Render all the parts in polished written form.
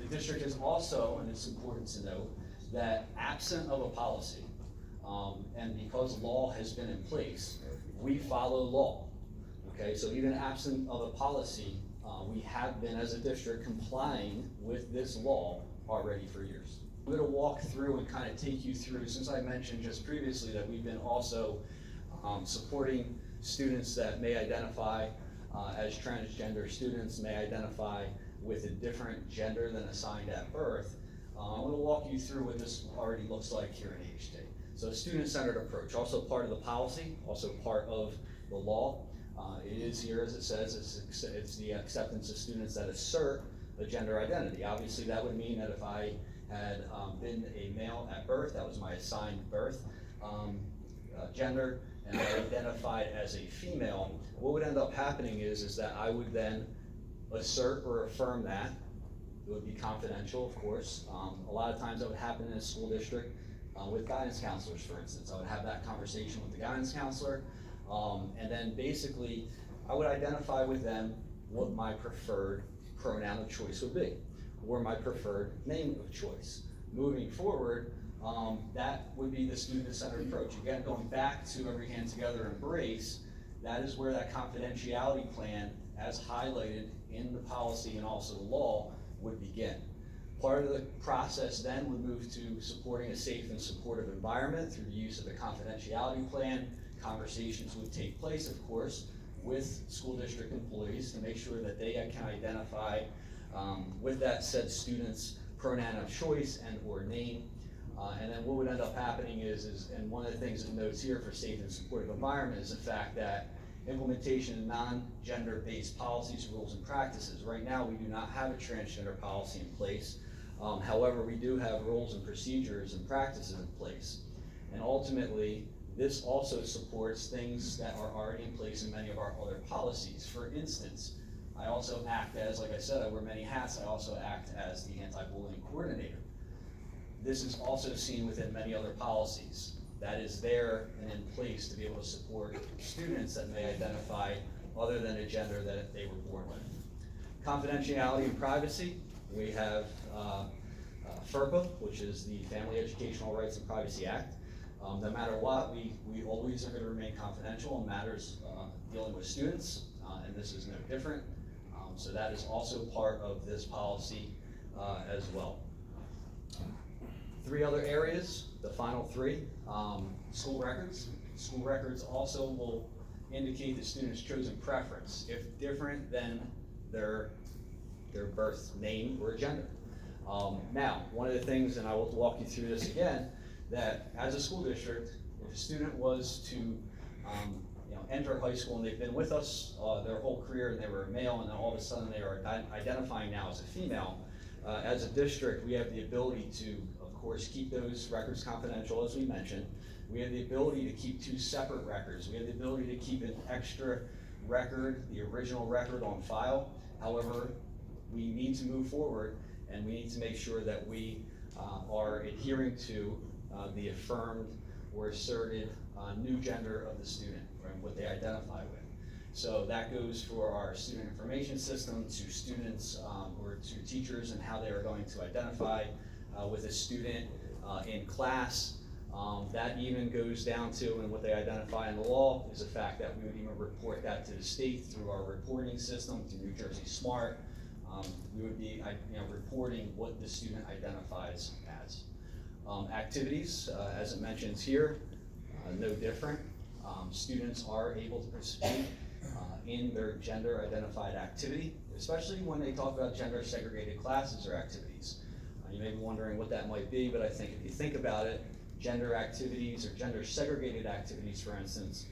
The district is also, and it's important to note, that absent of a policy, and because law has been in place, we follow law. Okay, so even absent of a policy, we have been as a district complying with this law already for years. I'm going to walk through and kind of take you through, since I mentioned just previously that we've been also supporting students that may identify as transgender students, may identify with a different gender than assigned at birth. I'm going to walk you through what this already looks like here in EHT. So student-centered approach, also part of the policy, also part of the law. It is here, as it says, it's the acceptance of students that assert a gender identity. Obviously, that would mean that if I had been a male at birth, that was my assigned birth gender, and I identified as a female, what would end up happening is that I would then assert or affirm that. It would be confidential, of course. A lot of times that would happen in a school district with guidance counselors, for instance. I would have that conversation with the guidance counselor, and then basically I would identify with them what my preferred pronoun of choice would be, or my preferred name of choice. Moving forward, that would be the student-centered approach. Again, going back to Every Hand Together Embrace, that is where that confidentiality plan, as highlighted in the policy and also the law, would begin. Part of the process then would move to supporting a safe and supportive environment through the use of the confidentiality plan. Conversations would take place, of course, with school district employees to make sure that they can identify with that said student's pronoun of choice and or name. And then what would end up happening is, and one of the things it notes here for safe and supportive environment is the fact that implementation of non-gender based policies, rules, and practices. Right now, we do not have a transgender policy in place. However, we do have rules and procedures and practices in place. And ultimately, this also supports things that are already in place in many of our other policies. For instance, I also act as, like I said, I wear many hats, I also act as the anti-bullying coordinator. This is also seen within many other policies. That is there and in place to be able to support students that may identify other than a gender that they were born with. Confidentiality and privacy, we have FERPA, which is the Family Educational Rights and Privacy Act. No matter what, we always are going to remain confidential in matters dealing with students, and this is no different. So that is also part of this policy as well. Three other areas, the final three, school records. School records also will indicate the student's chosen preference, if different than their birth name or gender. Now, one of the things, and I will walk you through this again, that as a school district, if a student was to enter high school and they've been with us their whole career and they were a male and then all of a sudden they are identifying now as a female, as a district we have the ability to, of course, keep those records confidential, as we mentioned. We have the ability to keep two separate records. We have the ability to keep an extra record, the original record, on file. However, we need to move forward and we need to make sure that we are adhering to the affirmed or asserted new gender of the student, right, what they identify with. So that goes for our student information system, to students or to teachers and how they are going to identify with a student in class. That even goes down to, and what they identify in the law is the fact that we would even report that to the state through our reporting system, through New Jersey Smart. We would be reporting what the student identifies as. Activities, as it mentions here, no different. Students are able to participate in their gender identified activity, especially when they talk about gender segregated classes or activities. You may be wondering what that might be, but I think if you think about it, gender activities or gender segregated activities, for instance,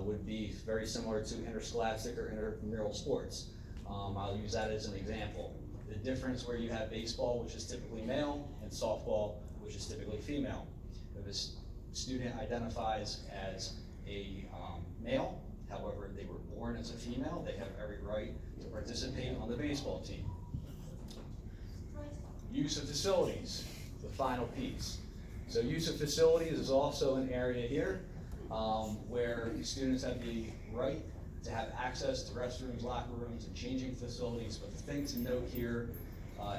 would be very similar to interscholastic or intramural sports. I'll use that as an example. The difference where you have baseball, which is typically male, and softball, which is typically female. If a student identifies as a male, however, they were born as a female, they have every right to participate on the baseball team. Use of facilities, the final piece. So use of facilities is also an area here where students have the right to have access to restrooms, locker rooms, and changing facilities. But the thing to note here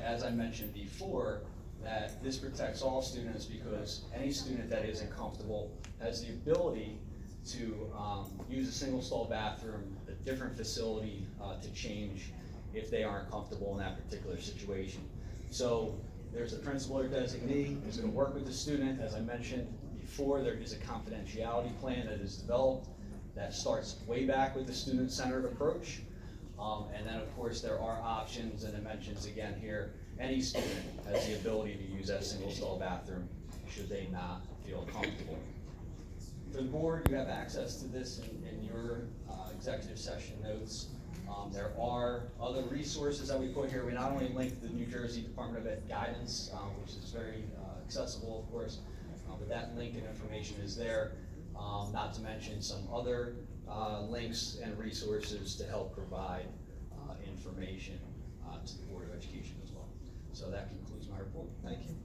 as I mentioned before, that this protects all students because any student that isn't comfortable has the ability to use a single stall bathroom, a different facility to change if they aren't comfortable in that particular situation. So there's a principal or designee who's going to work with the student. As I mentioned before, there is a confidentiality plan that is developed that starts way back with the student-centered approach. And then of course there are options, and it mentions again here, any student has the ability to use that single stall bathroom should they not feel comfortable. For the board, you have access to this in your executive session notes. There are other resources that we put here. We not only link the New Jersey Department of Ed guidance, which is very accessible, of course, but that link and information is there. Not to mention some other links and resources to help provide information to the Board of Education as well. So that concludes my report. Thank you.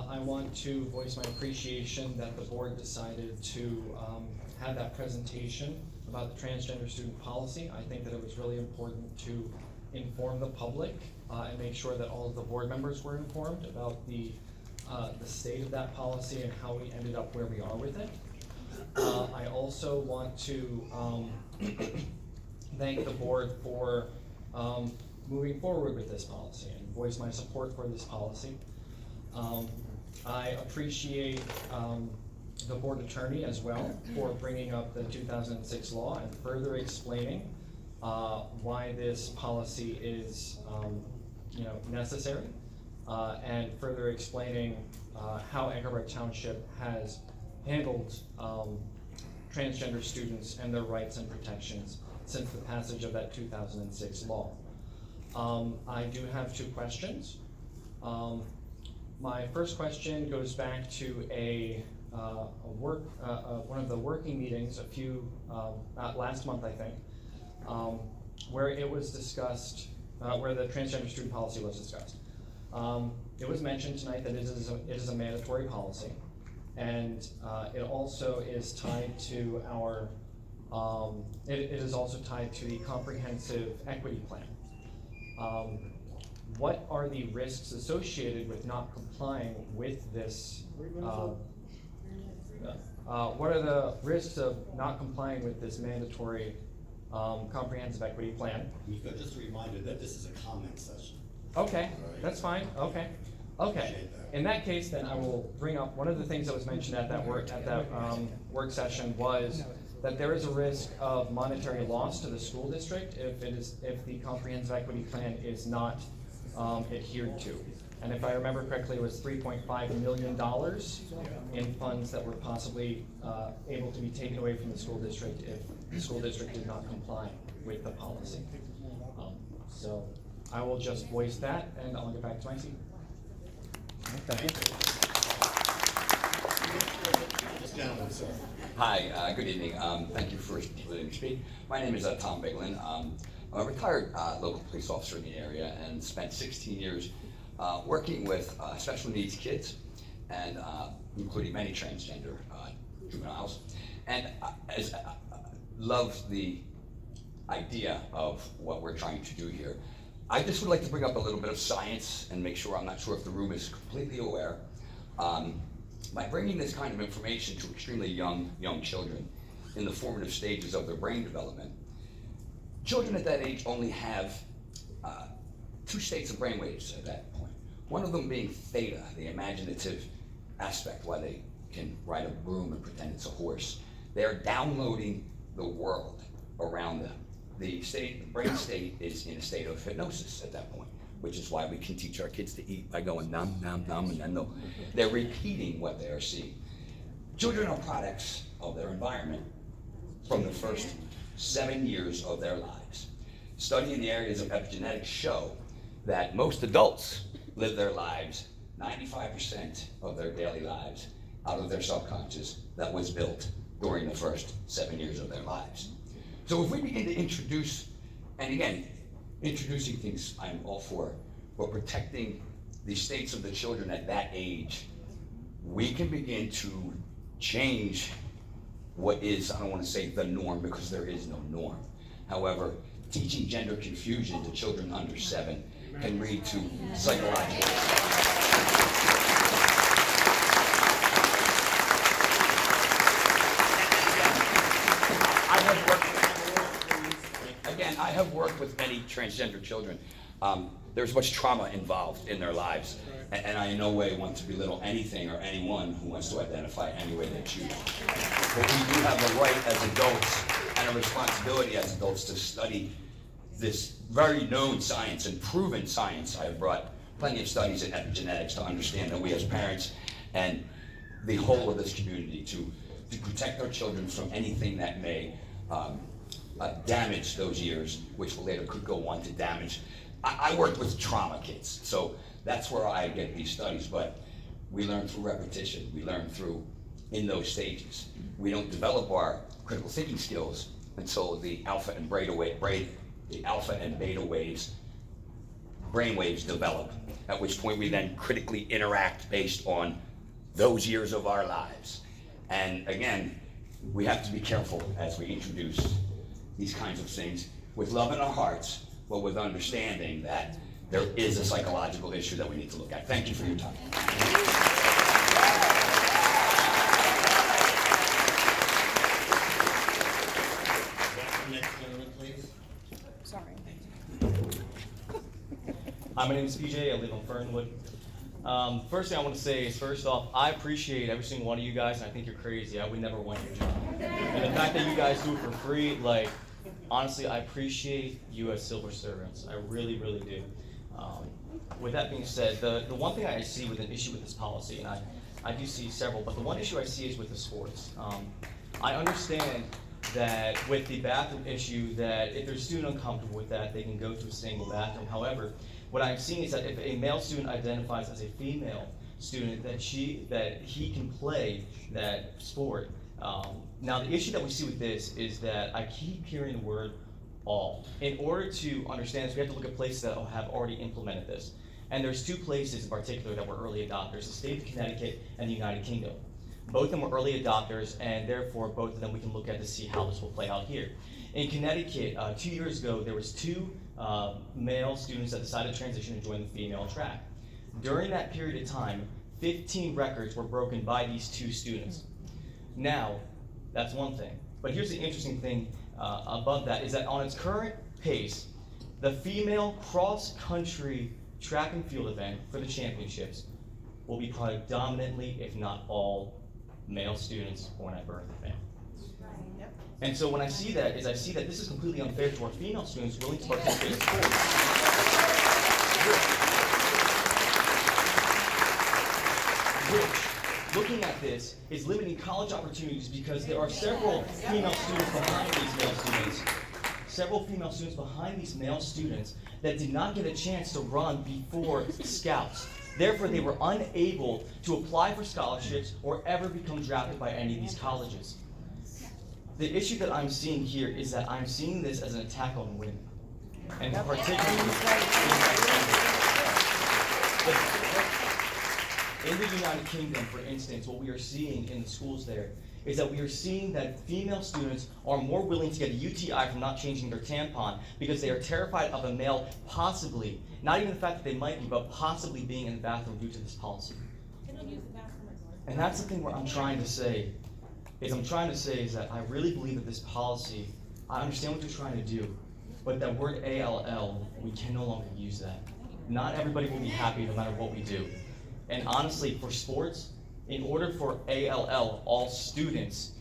I want to voice my appreciation that the board decided to have that presentation about the transgender student policy. I think that it was really important to inform the public and make sure that all of the board members were informed about the state of that policy and how we ended up where we are with it. I also want to thank the board for moving forward with this policy and voice my support for this policy. I appreciate the board attorney as well for bringing up the 2006 law and further explaining why this policy is necessary, and further explaining how Eckerberg Township has handled transgender students and their rights and protections since the passage of that 2006 law. I do have two questions. My first question goes back to one of the working meetings last month, I think, where it was discussed, where the transgender student policy was discussed. It was mentioned tonight that it is a mandatory policy, and it also is tied to our, it is also tied to the comprehensive equity plan. What are the risks associated with not complying with this? What are the risks of not complying with this mandatory comprehensive equity plan? Just a reminder that this is a comment session. Okay, that's fine. Okay. In that case, then I will bring up one of the things that was mentioned at that work work session was that there is a risk of monetary loss to the school district if the comprehensive equity plan is not adhered to. And if I remember correctly, it was $3.5 million in funds that were possibly able to be taken away from the school district if the school district did not comply with the policy. So I will just voice that, and I'll get back to my seat. Thank you. This gentleman, sir. Hi, good evening. Thank you for letting me speak. My name is Tom Biglin. I'm a retired local police officer in the area and spent 16 years working with special needs kids, and including many transgender juveniles. And love the idea of what we're trying to do here. I just would like to bring up a little bit of science and make sure, I'm not sure if the room is completely aware. By bringing this kind of information to extremely young children in the formative stages of their brain development, children at that age only have two states of brainwaves at that point. One of them being theta, the imaginative aspect, why they can ride a broom and pretend it's a horse. They're downloading the world around them. The brain state is in a state of hypnosis at that point, which is why we can teach our kids to eat by going nom, nom, nom, and then they're repeating what they are seeing. Children are products of their environment from the first 7 years of their lives. Study in the areas of epigenetics show that most adults live their lives 95% of their daily lives out of their subconscious that was built during the first 7 years of their lives. So if we begin to introduce, and again, introducing things I'm all for, but protecting the states of the children at that age, we can begin to change what is, I don't want to say the norm because there is no norm. However, teaching gender confusion to children under 7 can lead to psychological. I have worked with many transgender children. There's much trauma involved in their lives, and I in no way want to belittle anything or anyone who wants to identify any way they choose. But we do have a right as adults and a responsibility as adults to study this very known science and proven science. I have brought plenty of studies in epigenetics to understand that we as parents and the whole of this community to protect our children from anything that may damage those years, which later could go on to damage. I worked with trauma kids, so that's where I get these studies, but we learn through repetition. We learn through in those stages. We don't develop our critical thinking skills until the alpha and beta waves, brain waves develop, at which point we then critically interact based on those years of our lives. And again, we have to be careful as we introduce these kinds of things with love in our hearts, but with understanding that there is a psychological issue that we need to look at. Thank you for your time. Next gentleman, please. Sorry. Hi, my name is PJ. I live on Fernwood. First thing I want to say is, first off, I appreciate every single one of you guys, and I think you're crazy. I would never want your job. And the fact that you guys do it for free, like, honestly, I appreciate you as civil servants. I really, really do. With that being said, the one thing I see with an issue with this policy, and I do see several, but the one issue I see is with the sports. I understand that with the bathroom issue, that if there's a student uncomfortable with that, they can go to a single bathroom. However, what I'm seeing is that if a male student identifies as a female student, that he can play that sport. Now, the issue that we see with this is that I keep hearing the word all. In order to understand this, we have to look at places that have already implemented this. And there's 2 places in particular that were early adopters, the state of Connecticut and the United Kingdom. Both of them were early adopters, and therefore both of them we can look at to see how this will play out here. In Connecticut, 2 years ago, there was 2 male students that decided to transition and join the female track. During that period of time, 15 records were broken by these 2 students. Now, that's one thing. But here's the interesting thing above that, is that on its current pace, the female cross-country track and field event for the championships will be predominantly, if not all, male students born at birth and family. And so when I see that, I see that this is completely unfair to our female students willing to participate in sports. Which, looking at this, is limiting college opportunities because there are several female students behind these male students. Several female students behind these male students that did not get a chance to run before scouts. Therefore, they were unable to apply for scholarships or ever become drafted by any of these colleges. The issue that I'm seeing here is that I'm seeing this as an attack on women. And particularly in the United Kingdom, for instance, what we are seeing in the schools there is that we are seeing that female students are more willing to get a UTI from not changing their tampon because they are terrified of a male possibly, not even the fact that they might be, but possibly being in the bathroom due to this policy. And that's the thing where I'm trying to say is that I really believe that this policy, I understand what you're trying to do, but that word ALL, we can no longer use that. Not everybody will be happy no matter what we do. And honestly, for sports, in order for ALL, all students,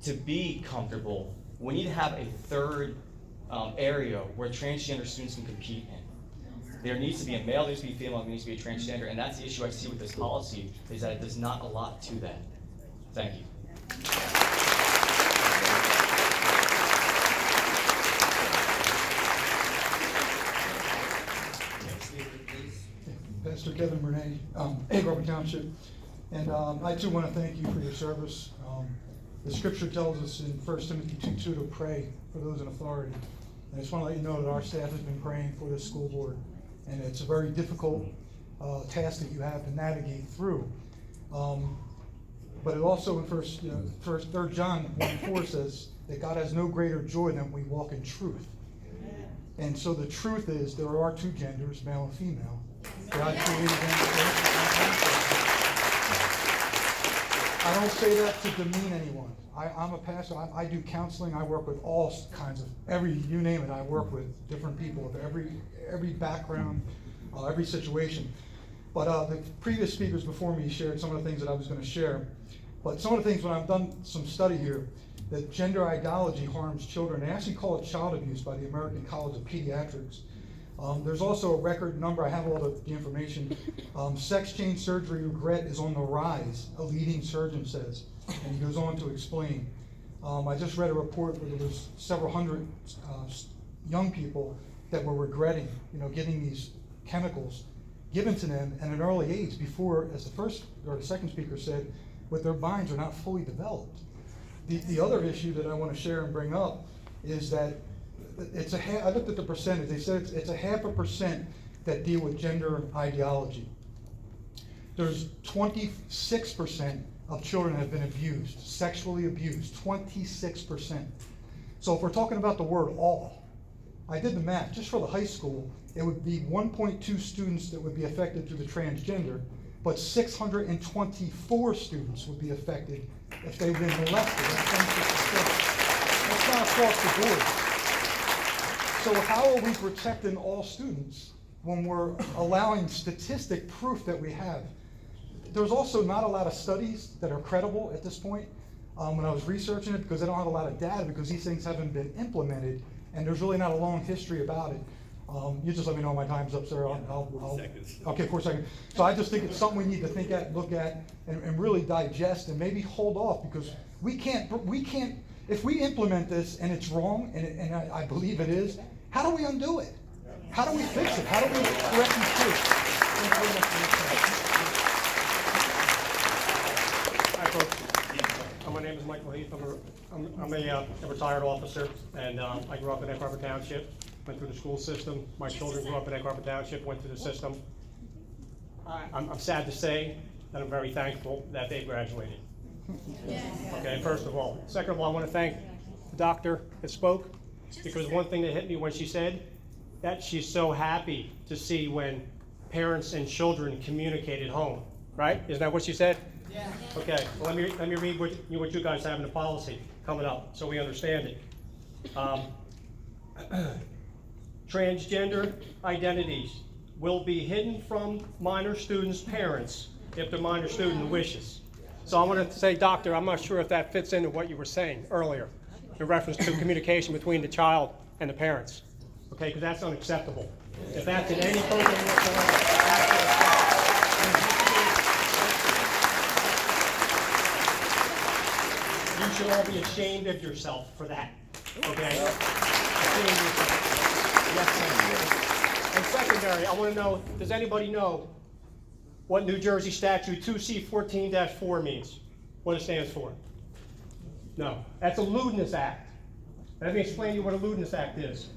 to be comfortable, we need to have a third area where transgender students can compete in. There needs to be a male, there needs to be a female, there needs to be a transgender, and that's the issue I see with this policy, is that it does not allot to that. Thank you. Next speaker, please. Pastor Kevin Bernay, Egg Harbor Township. And I too want to thank you for your service. The scripture tells us in 1 Timothy 2:2 to pray for those in authority. And I just want to let you know that our staff has been praying for this school board. And it's a very difficult task that you have to navigate through. But it also in 3 John 1:4 says that God has no greater joy than we walk in truth. And so the truth is there are two genders, male and female. God created them. I don't say that to demean anyone. I'm a pastor. I do counseling. I work with all kinds of you name it. I work with different people of every background, every situation. But the previous speakers before me shared some of the things that I was going to share. But some of the things when I've done some study here, that gender ideology harms children. They actually call it child abuse by the American College of Pediatrics. There's also a record number, I have all the information. Sex change surgery regret is on the rise, a leading surgeon says. And he goes on to explain. I just read a report where there was several hundred young people that were regretting, getting these chemicals given to them at an early age before, as the first or the second speaker said, with their minds are not fully developed. The other issue that I want to share and bring up is that I looked at the percentage. They said it's a 0.5% that deal with gender ideology. There's 26% of children have been abused, sexually abused, 26%. So if we're talking about the word all, I did the math. Just for the high school, it would be 1.2 students that would be affected through the transgender, but 624 students would be affected if they've been molested. That's not across the board. So how are we protecting all students when we're allowing statistic proof that we have? There's also not a lot of studies that are credible at this point when I was researching it, because I don't have a lot of data, because these things haven't been implemented and there's really not a long history about it. You just let me know when my time's up, sir. Okay, 4 seconds. So I just think it's something we need to think at, look at, and really digest, and maybe hold off, because we can't, if we implement this and it's wrong, and I believe it is, how do we undo it? How do we fix it? How do we correct mistakes? Hi, folks. My name is Michael Heath. I'm a retired officer, and I grew up in Egg Harbor Township, went through the school system. My children grew up in Egg Harbor Township, went through the system. I'm sad to say that I'm very thankful that they graduated. Okay, first of all. Second of all, I want to thank the doctor that spoke, because one thing that hit me when she said that she's so happy to see when parents and children communicate at home, right? Isn't that what she said? Yeah. Okay, well, let me read what you guys have in the policy coming up so we understand it. Transgender identities will be hidden from minor students' parents if the minor student wishes. So I want to say, doctor, I'm not sure if that fits into what you were saying earlier in reference to communication between the child and the parents. Okay, because that's unacceptable. If that's in any program whatsoever, you should all be ashamed of yourself for that. Okay? Ashamed of yourself. Yes, and secondary, I want to know, does anybody know what New Jersey Statute 2C14-4 means? What it stands for? No. That's a lewdness act. Let me explain to you what a lewdness act is.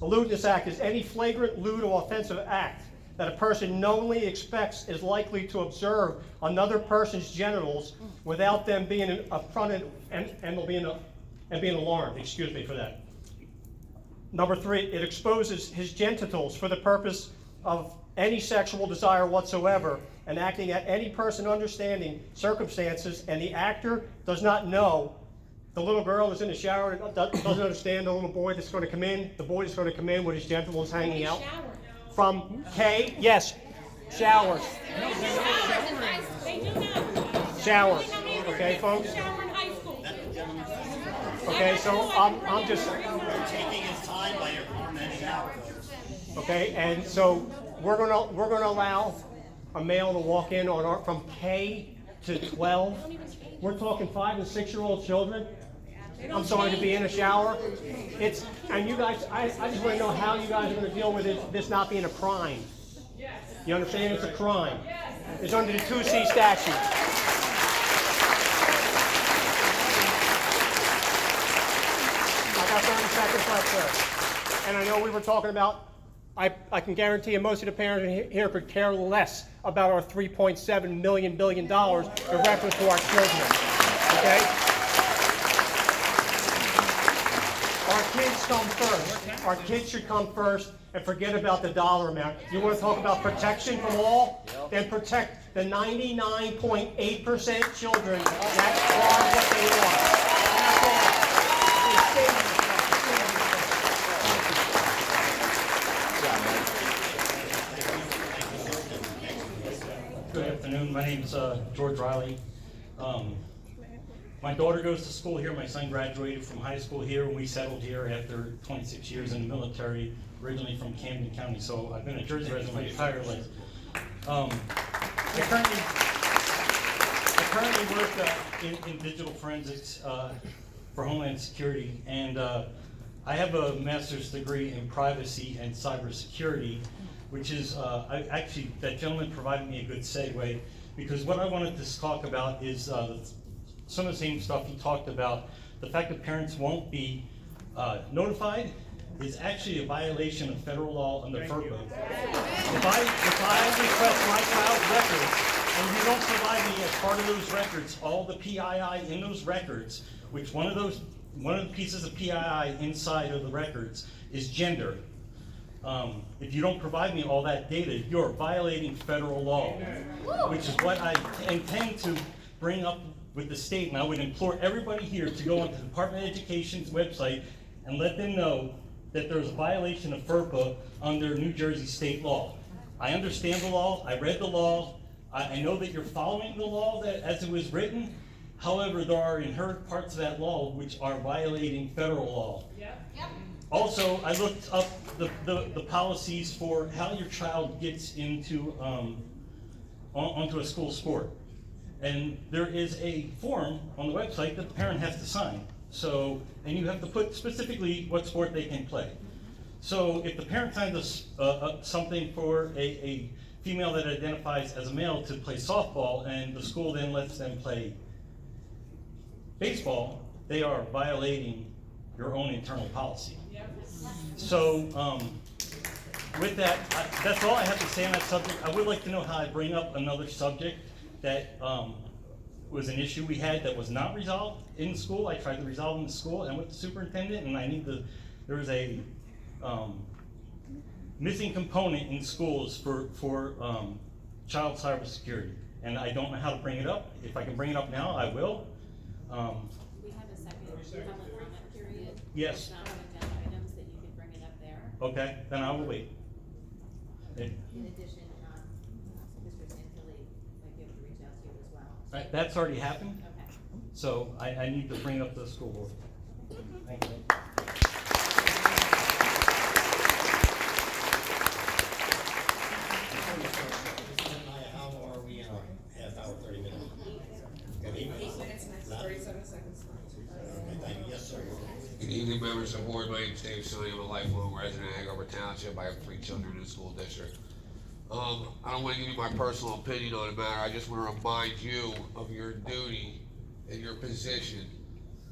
A lewdness act is any flagrant, lewd, or offensive act that a person knowingly expects is likely to observe another person's genitals without them being affronted and being alarmed. Excuse me for that. Number 3, it exposes his genitals for the purpose of any sexual desire whatsoever, and acting at any person understanding circumstances, and the actor does not know. The little girl is in the shower and doesn't understand the little boy that's going to come in. The boy that's going to come in with his genitals hanging out. From K, yes, showers. They do not. Showers. Okay, folks. Shower in high school. Okay, so I'm just. Taking his time by your comment shower. Okay, and so we're gonna allow a male to walk in on from K to 12. We're talking 5 and 6-year-old children. I'm sorry, to be in a shower. And you guys, I just want to know how you guys are going to deal with it, this not being a crime. You understand it's a crime? It's under the 2C statute. I got 30 seconds left, sir. And I know we were talking about, I can guarantee you most of the parents here could care less about our $3.7 billion in reference to our children, okay? Our kids come first. Our kids should come first and forget about the dollar amount. You want to talk about protection from all? Then protect the 99.8% children that are what they are. Good afternoon. My name's George Riley. My daughter goes to school here. My son graduated from high school here, and we settled here after 26 years in the military, originally from Camden County. So I've been a Jersey resident my entire life. I currently work in digital forensics for Homeland Security, and I have a master's degree in privacy and cybersecurity, which is, actually, that gentleman provided me a good segue, because what I wanted to talk about is some of the same stuff he talked about. The fact that parents won't be notified is actually a violation of federal law under FERPA. If I request my child's records, and you don't provide me as part of those records, all the PII in those records, which one of the pieces of PII inside of the records is gender. If you don't provide me all that data, you're violating federal law, which is what I intend to bring up with the state. And I would implore everybody here to go onto the Department of Education's website and let them know that there's a violation of FERPA under New Jersey state law. I understand the law, I read the law, I know that you're following the law as it was written. However, there are inherent parts of that law which are violating federal law. Also, I looked up the policies for how your child gets into onto a school sport. And there is a form on the website that the parent has to sign. So, and you have to put specifically what sport they can play. So if the parent signs something for a female that identifies as a male to play softball, and the school then lets them play baseball, they are violating your own internal policy. So with that, that's all I have to say on that subject. I would like to know how I bring up another subject that was an issue we had that was not resolved in school. I tried to resolve in the school and with the superintendent, and there was a missing component in schools for child cybersecurity, and I don't know how to bring it up. If I can bring it up now, I will. We have a second public comment period. Yes. It's not on agenda items that you can bring it up there. Okay, then I will wait. In addition, Mr. Santilli might be able to reach out to you as well. That's already happened, Okay. so I need to bring it up to the school board. Thank you. How are we in a half hour, 30 minutes? 8 minutes, 37 seconds. Okay, thank you. Yes, sir. Good evening, members of the board. My name is Dave Sonny. I'm a lifelong resident of Andover Township. I have 3 children in the school district. I don't want to give you my personal opinion on the matter. I just want to remind you of your duty and your position.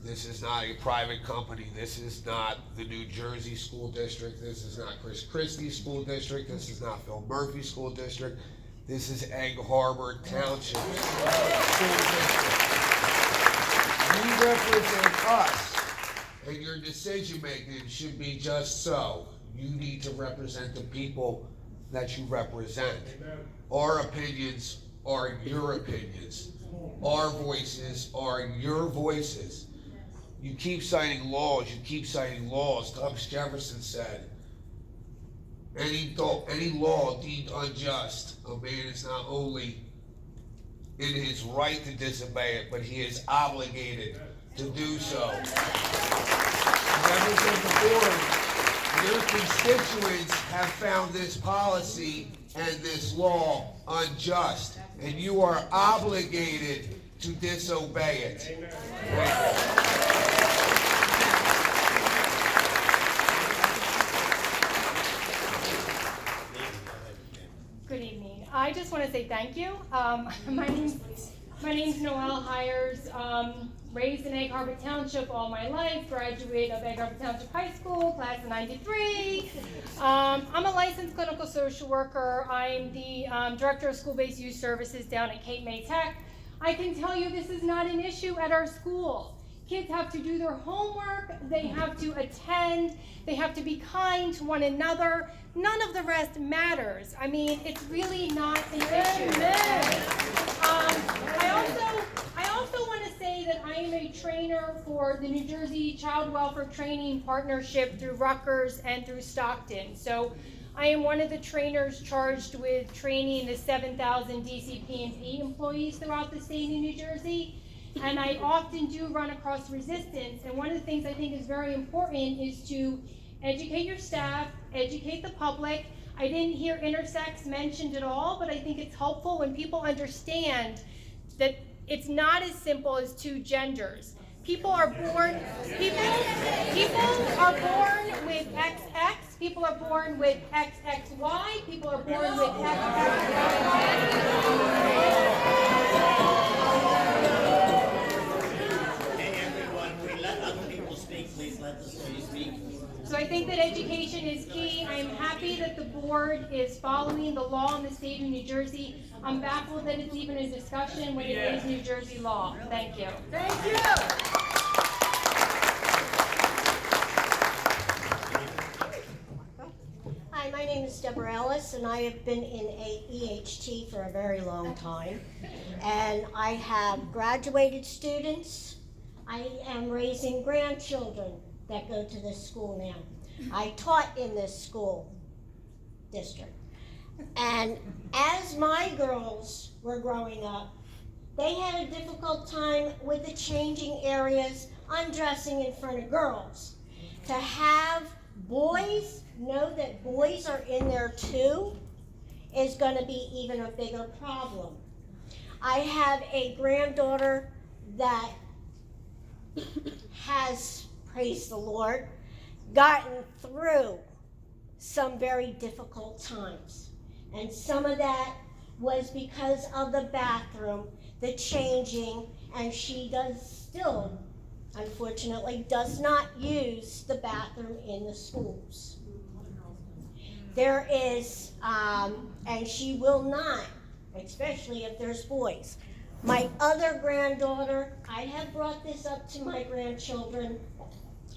This is not a private company. This is not the New Jersey School District. This is not Chris Christie's school district. This is not Phil Murphy's school district. This is Egg Harbor Township School District. You represent us, and your decision making should be just so. You need to represent the people that you represent. Our opinions are your opinions. Our voices are your voices. You keep citing laws, Thomas Jefferson said, any law deemed unjust, a man is not only in his right to disobey it, but he is obligated to do so. Members of the board, your constituents have found this policy and this law unjust, and you are obligated to disobey it. Good evening. just want to say thank you. My name's Noelle Hires. Raised in Egg Harbor Township all my life. Graduate of Egg Harbor Township High School, class of '93. I'm a licensed clinical social worker. I'm the director of school-based youth services down at Cape May Tech. I can tell you this is not an issue at our school. Kids have to do their homework, they have to attend, they have to be kind to one another. None of the rest matters. I mean, it's really not an issue. I also want to say that I am a trainer for the New Jersey Child Welfare Training Partnership through Rutgers and through Stockton. So I am one of the trainers charged with training the 7,000 DCP&P employees throughout the state of New Jersey. And I often do run across resistance. And one of the things I think is very important is to educate your staff, educate the public. I didn't hear intersex mentioned at all, but I think it's helpful when people understand that it's not as simple as two genders. People are born with XX, people are born with XXY, people are born with XXY. So I think that education is key. I am happy that the board is following the law in the state of New Jersey. I'm baffled that it's even a discussion when it is New Jersey law. Thank you. Thank you. Hi, my name is Deborah Ellis, and I have been in a EHT for a very long time. And I have graduated students. I am raising grandchildren that go to this school now. I taught in this school district. And as my girls were growing up, they had a difficult time with the changing areas, undressing in front of girls. To have boys know that boys are in there too is going to be even a bigger problem. I have a granddaughter that has, praise the Lord, gotten through some very difficult times. And some of that was because of the bathroom, the changing, and she still, unfortunately, does not use the bathroom in the schools. There is, and she will not, especially if there's boys. My other granddaughter, I have brought this up to my grandchildren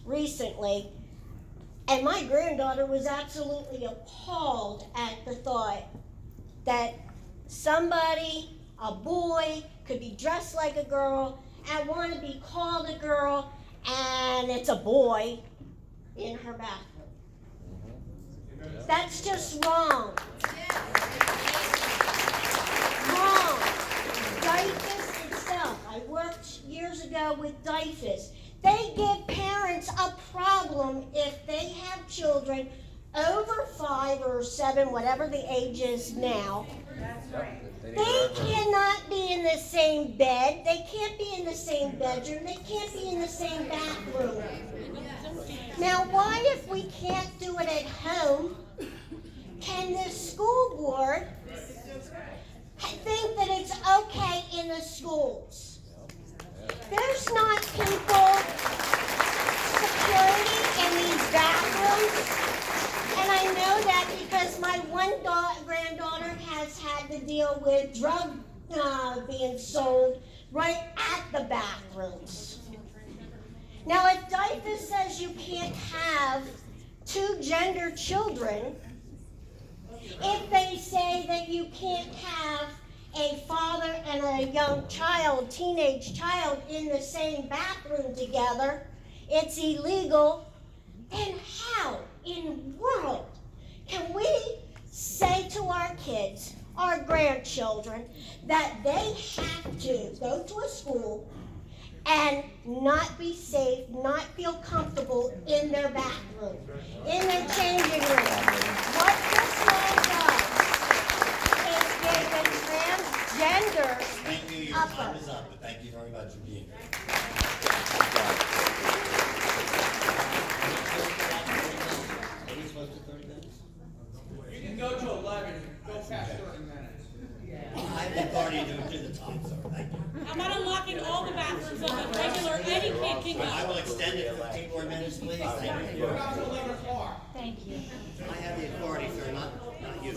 recently, and my granddaughter was absolutely appalled at the thought that somebody, a boy, could be dressed like a girl and want to be called a girl, and it's a boy in her bathroom. That's just wrong. Wrong. DIFAS itself, I worked years ago with DIFAS. They give parents a problem if they have children over 5 or 7, whatever the age is now. They cannot be in the same bed. They can't be in the same bedroom. They can't be in the same bathroom. Now, why, if we can't do it at home, can the school board think that it's okay in the schools? There's not people security in these bathrooms, and I know that because my one granddaughter has had to deal with drugs being sold right at the bathrooms. Now, if DIFAS says you can't have 2 gender children, if they say that you can't have a father and a young child, teenage child, in the same bathroom together, it's illegal, then how in the world can we say to our kids, our grandchildren, that they have to go to a school and not be safe, not feel comfortable in their bathroom, in their changing room? What this law does is give a transgender Thank you, your time is up, but thank you very much for being here. Are we supposed to 30 minutes? You can go to 11, go past 30 minutes. Thank you. I will extend it 15 more minutes, please. Thank you. Thank you. I have the authority, sir, not you. Thank you.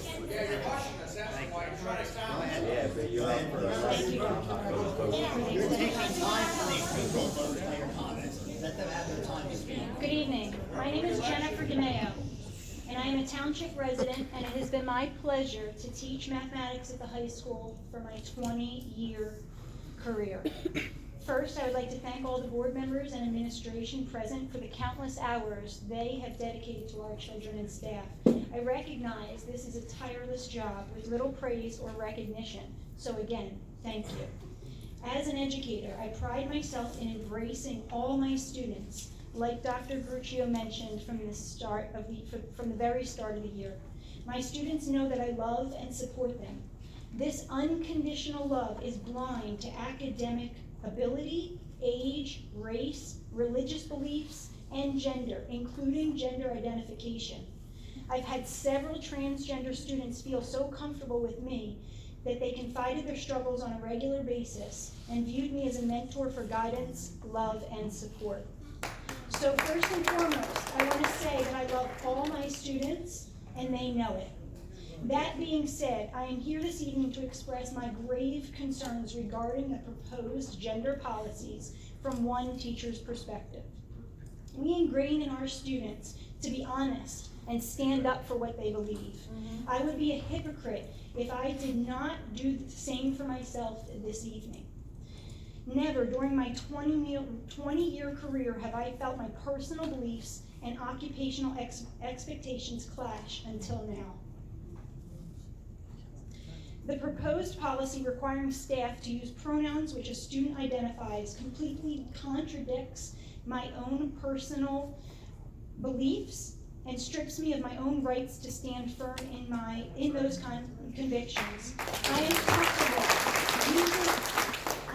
Go ahead. Go ahead. You're taking time from these people, folks, by your comments. Let them have their time to speak. Good evening. My name is Jennifer DeMeo, and I am a township resident, and it has been my pleasure to teach mathematics at the high school for my 20-year career. First, I would like to thank all the board members and administration present for the countless hours they have dedicated to our children and staff. I recognize this is a tireless job with little praise or recognition, so again, thank you. As an educator, I pride myself in embracing all my students, like Dr. Gruccio mentioned from the very start of the year. My students know that I love and support them. This unconditional love is blind to academic ability, age, race, religious beliefs, and gender, including gender identification. I've had several transgender students feel so comfortable with me that they confided their struggles on a regular basis and viewed me as a mentor for guidance, love, and support. So first and foremost, I want to say that I love all my students, and they know it. That being said, I am here this evening to express my grave concerns regarding the proposed gender policies from one teacher's perspective. We ingrain in our students to be honest and stand up for what they believe. I would be a hypocrite if I did not do the same for myself this evening. Never during my 20-year career have I felt my personal beliefs and occupational expectations clash until now. The proposed policy requiring staff to use pronouns which a student identifies completely contradicts my own personal beliefs and strips me of my own rights to stand firm in those convictions. I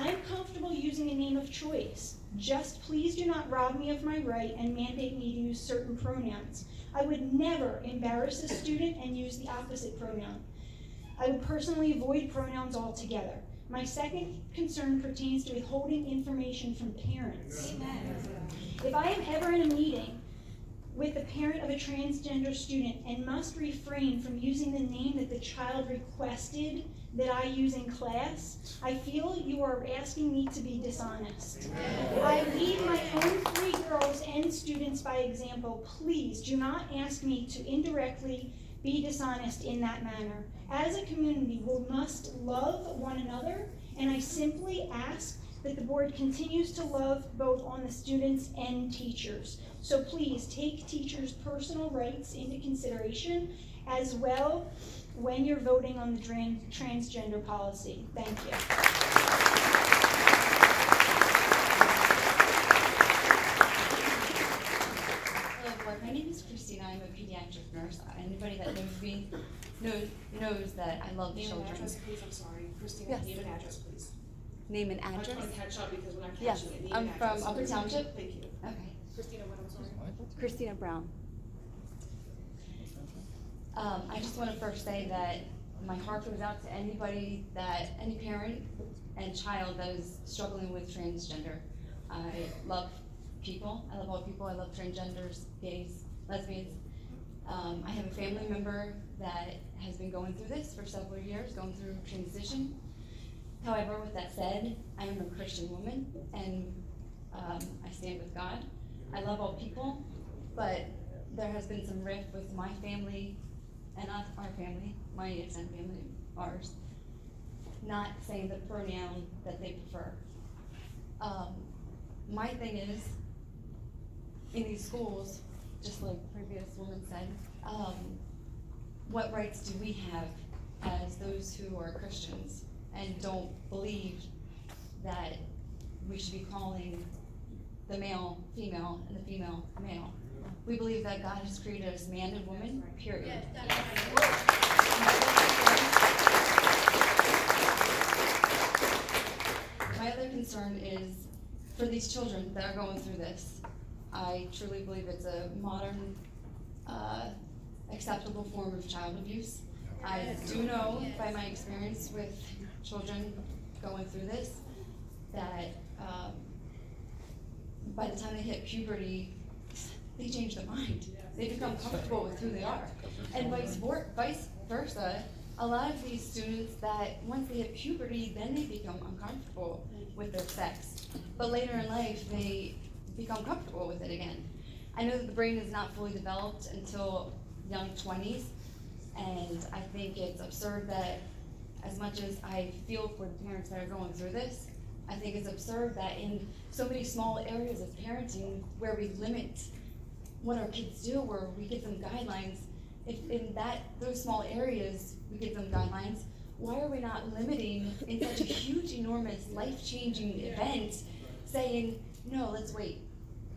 am comfortable using a name of choice. Just please do not rob me of my right and mandate me to use certain pronouns. I would never embarrass a student and use the opposite pronoun. I would personally avoid pronouns altogether. My second concern pertains to withholding information from parents. Amen. If I am ever in a meeting with the parent of a transgender student and must refrain from using the name that the child requested that I use in class, I feel you are asking me to be dishonest. I lead my own 3 girls and students by example. Please do not ask me to indirectly be dishonest in that manner. As a community, we must love one another, and I simply ask that the board continues to love both on the students and teachers. So please take teachers' personal rights into consideration as well when you're voting on the transgender policy. Thank you. Hello, board. My name is Christina. I'm a pediatric nurse. Anybody that knows me knows that I love children. Name and address, please. I'm sorry. Christina, Yes. name and address, please. Name and I'm address? trying to catch up because we're not catching Yes, it. Name I'm and from address. Upper Township. Thank you. Okay. Christina, what, I'm sorry? Christina Brown. I just want to first say that my heart goes out to any parent and child that is struggling with transgender. I love people. I love all people. I love transgenders, gays, lesbians. I have a family member that has been going through this for several years, going through transition. However, with that said, I am a Christian woman, and I stand with God. I love all people, but there has been some rift with my family and our family, my extended family, ours, not saying the pronoun that they prefer. My thing is, in these schools, just like previous woman said, what rights do we have as those who are Christians and don't believe that we should be calling the male female and the female male? We believe that God has created us man and woman, period. My other concern is for these children that are going through this. I truly believe it's a modern, acceptable form of child abuse. I do know by my experience with children going through this that by the time they hit puberty, they change their mind. They become comfortable with who they are. And vice versa, a lot of these students that once they hit puberty, then they become uncomfortable with their sex. But later in life, they become comfortable with it again. I know that the brain is not fully developed until young 20s, and I think it's absurd that as much as I feel for the parents that are going through this, I think it's absurd that in so many small areas of parenting where we limit what our kids do, where we give them guidelines, if in those small areas we give them guidelines, why are we not limiting in such a huge, enormous, life-changing event, saying, no, let's wait.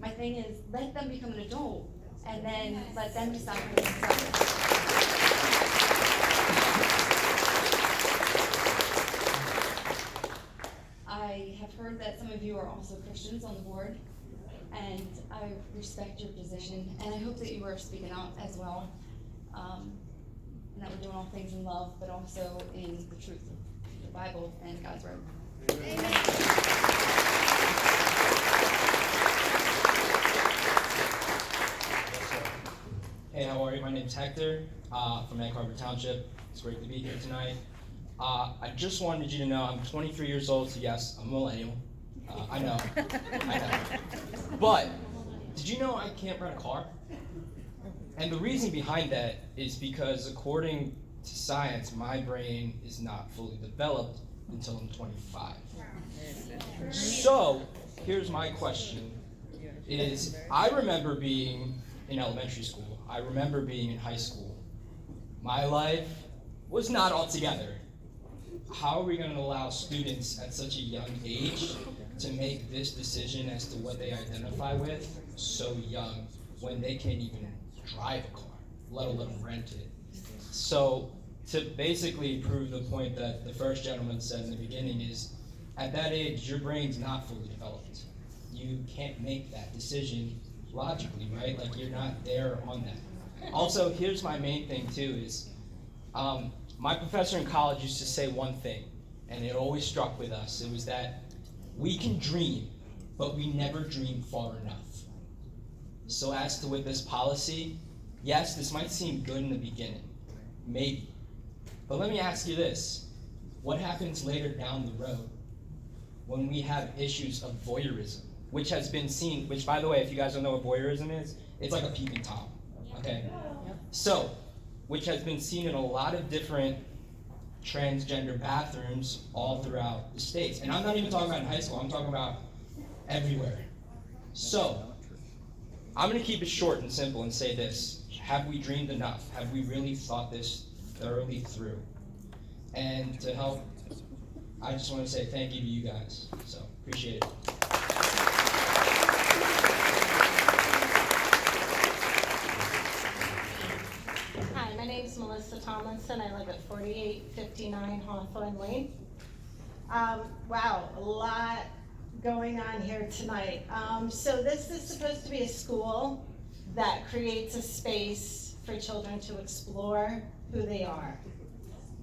My thing is, let them become an adult, and then let them decide for themselves. I have heard that some of you are also Christians on the board, and I respect your position, and I hope that you are speaking out as well, and that we're doing all things in love, but also in the truth of the Bible and God's word. Hey, how are you? My name's Hector, from Egg Harbor Township. It's great to be here tonight. I just wanted you to know I'm 23 years old, so yes, I'm a millennial. I know. But, did you know I can't rent a car? And the reason behind that is because according to science, my brain is not fully developed until I'm 25. So, here's my question, is I remember being in elementary school. I remember being in high school. My life was not all together. How are we going to allow students at such a young age to make this decision as to what they identify with so young when they can't even drive a car, let alone rent it? So to basically prove the point that the first gentleman said in the beginning is, at that age, your brain's not fully developed. You can't make that decision logically, right? Like, you're not there on that. Also, here's my main thing too is, my professor in college used to say one thing, and it always struck with us. It was that we can dream, but we never dream far enough. So as to with this policy, yes, this might seem good in the beginning, maybe. But let me ask you this. What happens later down the road when we have issues of voyeurism, which has been seen, which, by the way, if you guys don't know what voyeurism is, it's like a peeping Tom, okay? So, which has been seen in a lot of different transgender bathrooms all throughout the states. And I'm not even talking about in high school, I'm talking about everywhere. So, I'm gonna keep it short and simple and say this. Have we dreamed enough? Have we really thought this thoroughly through? And to help, I just wanna say thank you to you guys. So, appreciate it. Hi, my name is Melissa Tomlinson. I live at 4859 Hawthorne Lane. Wow, a lot going on here tonight. So this is supposed to be a school that creates a space for children to explore who they are.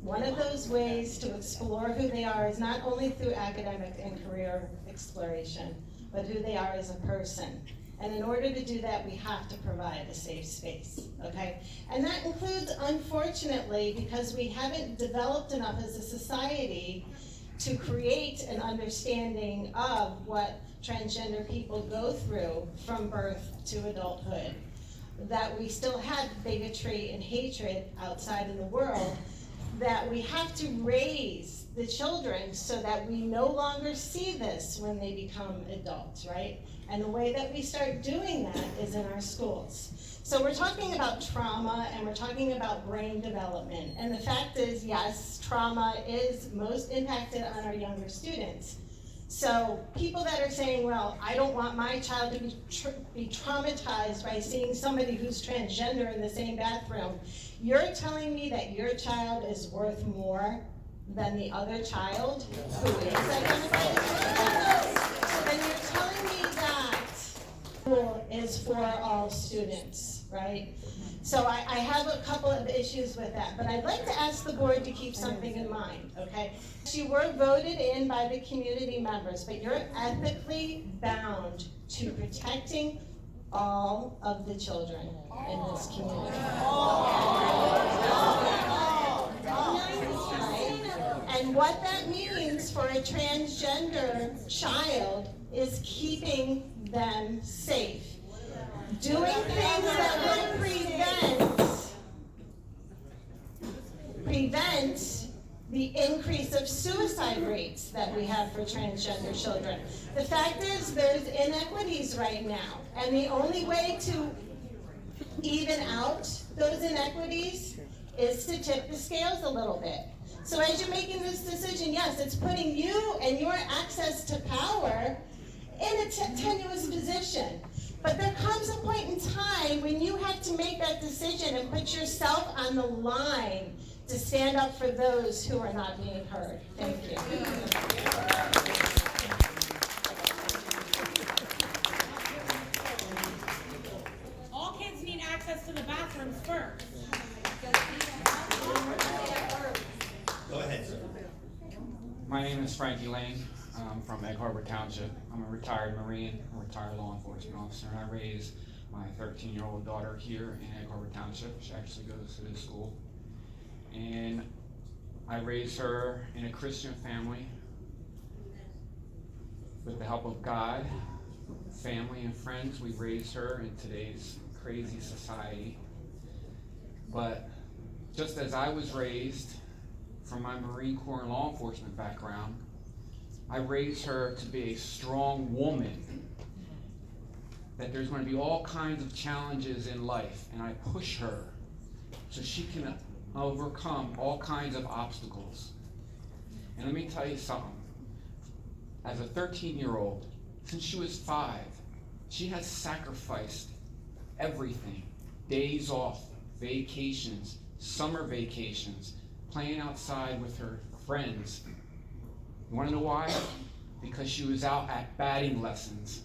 One of those ways to explore who they are is not only through academic and career exploration, but who they are as a person. And in order to do that, we have to provide a safe space, okay? And that includes, unfortunately, because we haven't developed enough as a society to create an understanding of what transgender people go through from birth to adulthood, that we still have bigotry and hatred outside in the world, that we have to raise the children so that we no longer see this when they become adults, right? And the way that we start doing that is in our schools. So we're talking about trauma and we're talking about brain development. And the fact is, yes, trauma is most impacted on our younger students. So people that are saying, well, I don't want my child to be traumatized by seeing somebody who's transgender in the same bathroom, you're telling me that your child is worth more than the other child who is identified as transgender? Then you're telling me that school is for all students. right? So I have a couple of issues with that, but I'd like to ask the board to keep something in mind, okay? You were voted in by the community members, but you're ethically bound to protecting all of the children in this community. And what that means for a transgender child is keeping them safe. Doing things that would prevent the increase of suicide rates that we have for transgender children. The fact is, there's inequities right now, and the only way to even out those inequities is to tip the scales a little bit. So as you're making this decision, yes, it's putting you and your access to power in a tenuous position. But there comes a point in time when you have to make that decision and put yourself on the line to stand up for those who are not being heard. Thank you. All kids need access to the bathrooms first. Go ahead, sir. My name is Frankie Lane. I'm from Egg Harbor Township. I'm a retired Marine, a retired law enforcement officer, and I raise my 13-year-old daughter here in Egg Harbor Township. She actually goes to this school. And I raised her in a Christian family with the help of God, family, and friends. We raised her in today's crazy society. But just as I was raised from my Marine Corps and law enforcement background, I raised her to be a strong woman, that there's going to be all kinds of challenges in life, and I push her so she can overcome all kinds of obstacles. And let me tell you something. As a 13-year-old, since she was 5, she has sacrificed everything. Days off, vacations, summer vacations, playing outside with her friends. You wanna know why? Because she was out at batting lessons,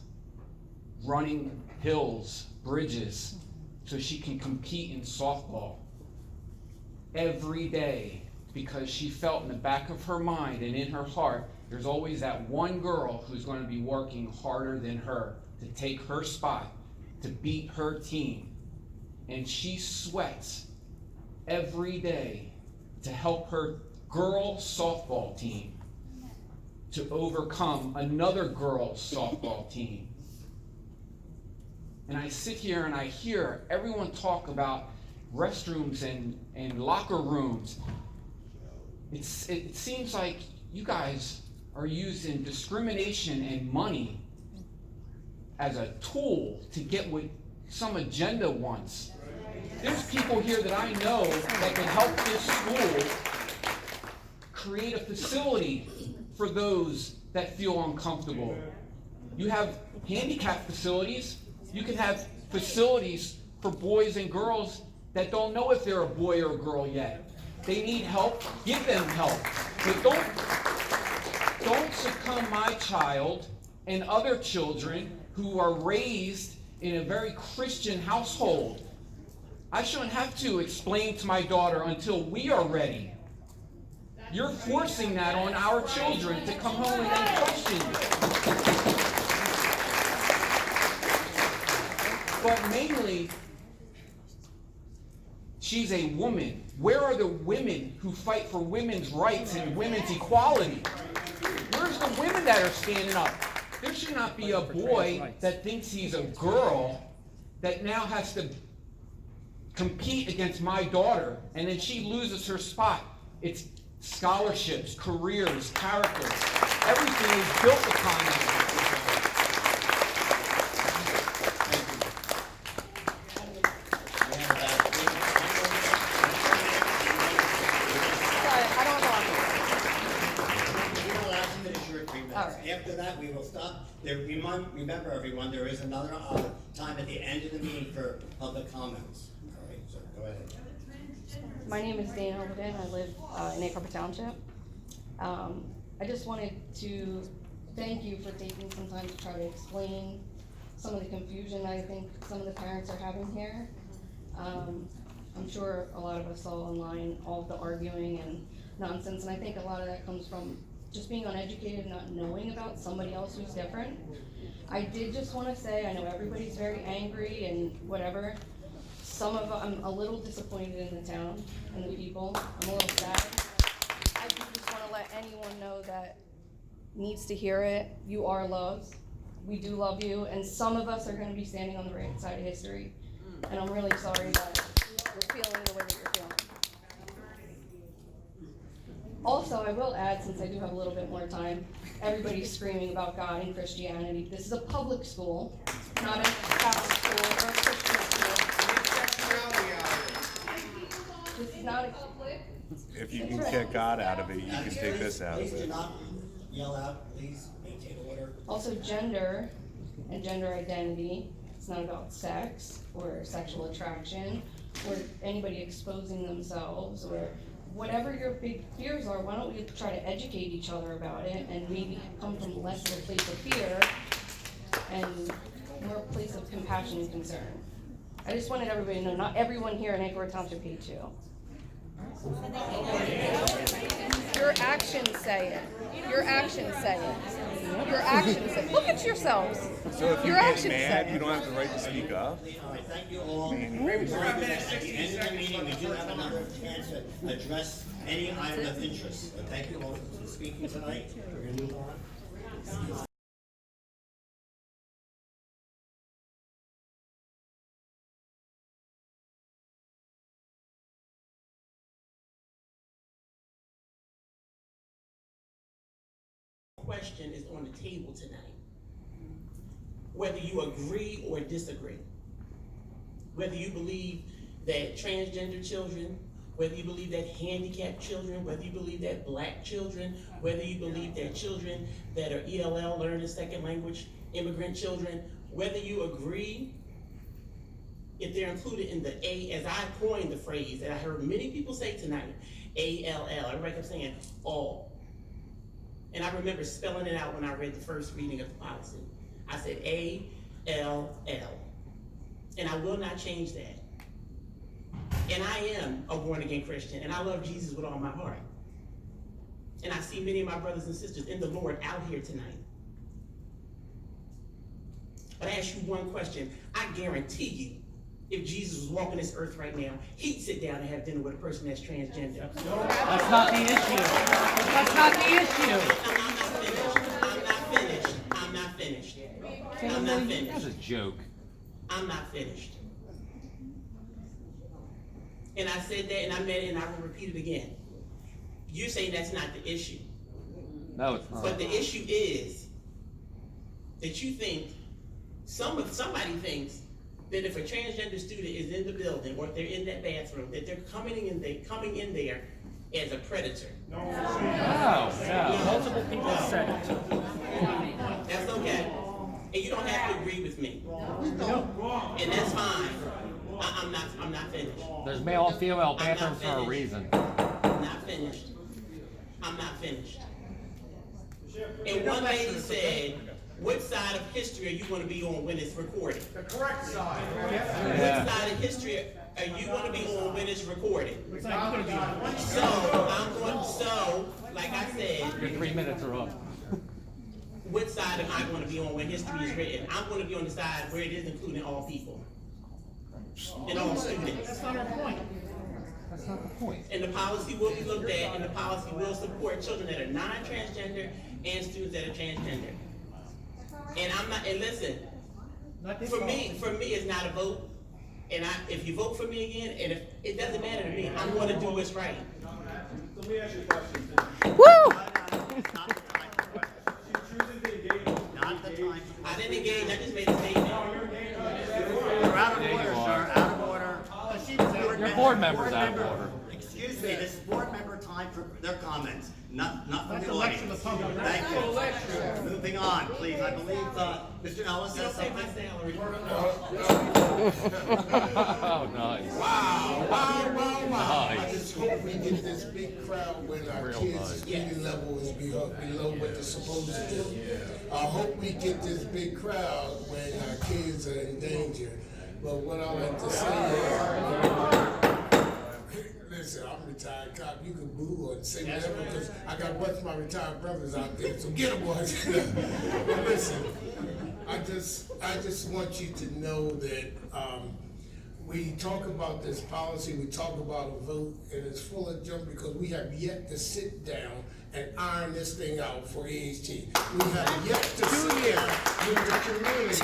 running hills, bridges, so she can compete in softball every day, because she felt in the back of her mind and in her heart, there's always that one girl who's going to be working harder than her to take her spot, to beat her team. And she sweats every day to help her girl softball team to overcome another girls softball team. And I sit here and I hear everyone talk about restrooms and locker rooms. It seems like you guys are using discrimination and money as a tool to get what some agenda wants. There's people here that I know that can help this school create a facility for those that feel uncomfortable. You have handicap facilities. You can have facilities for boys and girls that don't know if they're a boy or a girl yet. They need help, give them help. But don't succumb my child and other children who are raised in a very Christian household. I shouldn't have to explain to my daughter until we are ready. You're forcing that on our children to come home and then question you. But mainly, she's a woman. Where are the women who fight for women's rights and women's equality? Where's the women that are standing up? There should not be a boy that thinks he's a girl that now has to compete against my daughter, and then she loses her spot. It's scholarships, careers, character. Everything is built upon that. After that, we will stop. Remember, everyone, there is another time at the end of the meeting for public comments. All right, so go ahead. My name is Dana Overden. I live in Egg Harbor Township. I just wanted to thank you for taking some time to try to explain some of the confusion I think some of the parents are having here. I'm sure a lot of us saw online all of the arguing and nonsense, and I think a lot of that comes from just being uneducated, not knowing about somebody else who's different. I did just want to say, I know everybody's very angry and whatever. I'm a little disappointed in the town and the people. I'm a little sad. I do just want to let anyone know that needs to hear it. You are loved. We do love you, and some of us are going to be standing on the right side of history. And I'm really sorry that you're feeling the way that you're feeling. Also, I will add, since I do have a little bit more time, everybody's screaming about God and Christianity. This is a public school, not a Catholic school or a Christian school. This is not a public. If you can get God out of it, you can take this out of Please do it. not yell out, please maintain order. Also, gender and gender identity. It's not about sex or sexual attraction or anybody exposing themselves or whatever your big fears are. Why don't we try to educate each other about it and maybe come from less of a place of fear and more a place of compassion and concern. I just wanted everybody to know not everyone here in Anchorage Township hates you. Your actions say it. Your actions say it. Your actions say it. Look at yourselves. So if you Your get actions mad, say you don't have the right to speak up. All right, thank you all. At the end of the meeting, we do have another chance to address any item of interest. But thank you all for speaking tonight. We're gonna move on. Question is on the table tonight. Whether you agree or disagree, whether you believe that transgender children, whether you believe that handicapped children, whether you believe that black children, whether you believe that children that are ELL, learning second language, immigrant children, whether you agree if they're included in the A, as I coined the phrase, and I heard many people say tonight, ALL, everybody kept saying all. And I remember spelling it out when I read the first reading of the policy. I said ALL. And I will not change that. And I am a born again Christian, and I love Jesus with all my heart. And I see many of my brothers and sisters in the Lord out here tonight. But I ask you one question. I guarantee you, if Jesus was walking this earth right now, he'd sit down and have dinner with a person that's transgender. That's not the issue. That's not the issue. I'm not finished. That's a joke. I'm not finished. And I said that, and I meant it, and I will repeat it again. You're saying that's not the issue. No, it's not. But the issue is that you think, somebody thinks that if a transgender student is in the building, or if they're in that bathroom, that they're coming in there as a predator. No. Multiple people said it. That's okay. And you don't have to agree with me. No. And that's fine. I'm not finished. There's male and female bathrooms for a reason. I'm not finished. I'm not finished. And one lady said, what side of history are you going to be on when it's recorded? The correct side. Yeah. What side of history are you going to be on when it's recorded? So, like I said, Your 3 minutes are up. what side am I going to be on when history is written? I'm going to be on the side where it is including all people. And all students. That's not our point. That's not the point. And the policy will be looked at, and the policy will support children that are non-transgender and students that are transgender. And I'm not, and listen, for me, it's not a vote. And if you vote for me again, and if it doesn't matter to me, I'm going to do what's right. Let me ask you a question. Woo! Not the time. I didn't engage, I just made a statement. You're out of order, sir, out of order. Your board member's out of order. Excuse me, this is board member time for their comments, not from That's the a lecture audience. to the public. Thank you. Moving on, please. I believe, Mr. Ellis You has don't pay my something. salary. Oh, nice. Wow. I Nice. just hope we get this big crowd when our Real kids' nice. student level is below what they're supposed to do. I hope we get this big crowd when our kids are in danger. But what I like to say is, listen, I'm a retired cop. You can boo or say whatever because I got a bunch of my retired brothers out there. So get them, boys. But listen, I just want you to know that we talk about this policy, we talk about a vote, and it's full of junk because we have yet to sit down and iron this thing out for EHT. We have yet to sit down with the community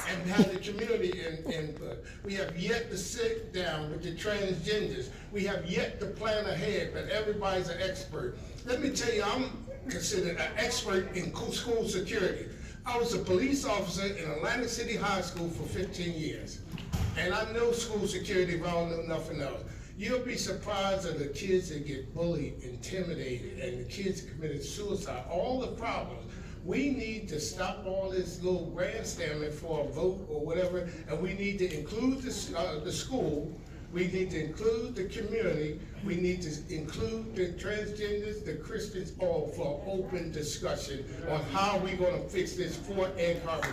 and have the community input. We have yet to sit down with the transgenders. We have yet to plan ahead, but everybody's an expert. Let me tell you, I'm considered an expert in school security. I was a police officer in Atlantic City High School for 15 years. And I know school security if I don't know nothing else. You'll be surprised at the kids that get bullied, intimidated, and the kids that committed suicide, all the problems. We need to stop all this little grandstanding for a vote or whatever, and we need to include the school, we need to include the community, we need to include the transgenders, the Christians, all for open discussion on how we're gonna fix this Fort Egg Harbor.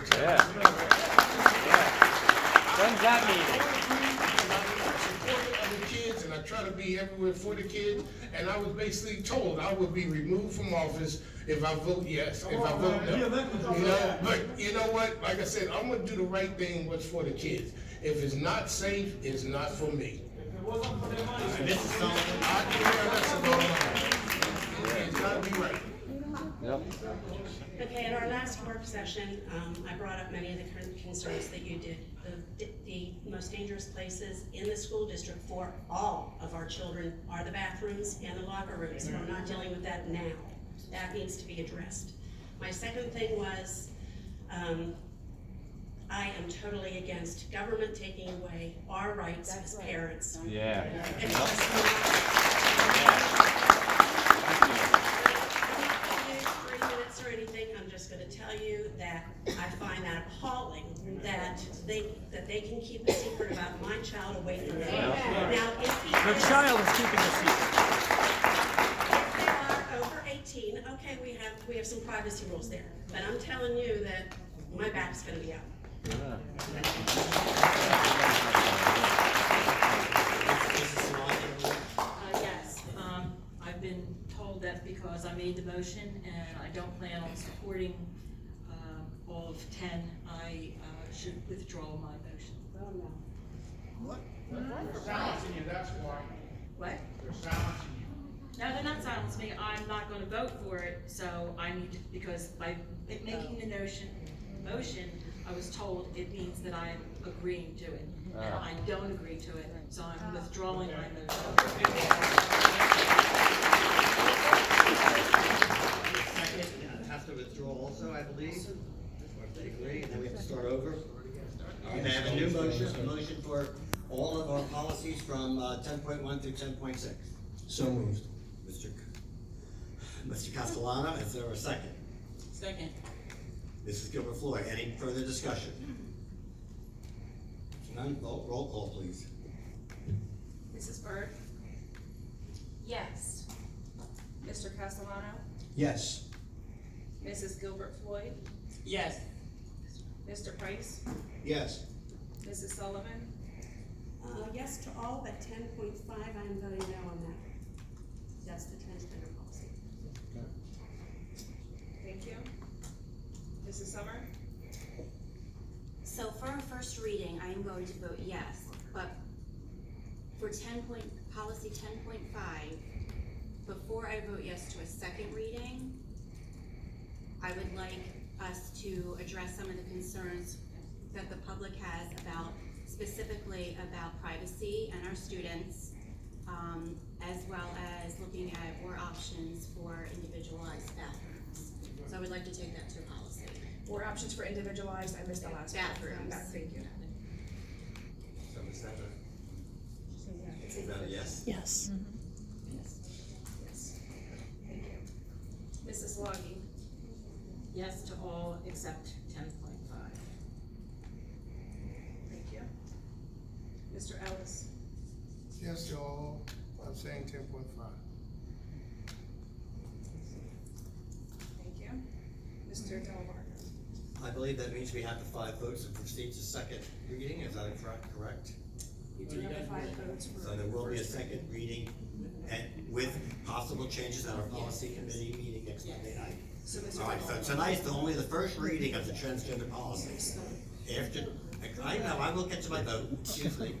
When's that meeting? I support other kids and I try to be everywhere for the kids, and I was basically told I would be removed from office if I vote yes, if I vote no. You know, but you know what? Like I said, I'm gonna do the right thing, what's for the kids. If it's not safe, it's not for me. Mrs. Sullivan. It's gotta be right. Yep. Okay, in our last work session, I brought up many of the concerns that you did. The most dangerous places in the school district for all of our children are the bathrooms and the locker rooms. We're not dealing with that now. That needs to be addressed. My second thing was, I am totally against government taking away our rights as parents. Yeah. It's just not. 3 minutes or anything, I'm just gonna tell you that I find that appalling that they can keep a secret about my child away from me. Now, if Your child is keeping a secret. If they are over 18, okay, we have some privacy rules there, but I'm telling you that my back's gonna be out. Yes, I've been told that because I made the motion and I don't plan on supporting all of 10, I should withdraw my motion. Oh, no. What? They're silencing you, that's why. What? They're silencing you. No, they're not silencing me. I'm not gonna vote for it, so I need to, because by making the motion, I was told it means that I'm agreeing to it. And I don't agree to it, so I'm withdrawing my motion. Second, have to withdraw also, I believe. If they agree, and then we have to start over. All right, I have a new motion, a motion for all of our policies from 10.1 through 10.6. So moved. Mr. Castellano, is there a second? Second. Mrs. Gilbert Floyd, any further discussion? None, roll call, please. Mrs. Byrd? Yes. Mr. Castellano? Yes. Mrs. Gilbert Floyd? Yes. Mr. Price? Yes. Mrs. Sullivan? Yes to all, but 10.5, I'm voting no on that. That's the transgender policy. Thank you. Mrs. Summer? So for our first reading, I am going to vote yes, but for policy 10.5, before I vote yes to a second reading, I would like us to address some of the concerns that the public has specifically about privacy and our students, as well as looking at more options for individualized bathrooms. So I would like to take that to policy. More options for individualized, I missed the last one. Bathrooms. Thank you. So is that a yes? Yes. Yes. Thank you. Mrs. Loggy? Yes to all except 10.5. Thank you. Mr. Ellis? Yes to all, I'm saying 10.5. Thank you. Mr. Delmarco? I believe that means we have the 5 votes and proceed to second reading, is that correct? You do have 5 votes for. So there will be a second reading and with possible changes at our policy committee meeting next Monday night. So, Mr. All right, so tonight's only the first reading of the transgender policies. After, I know, I will get to my vote, excuse me.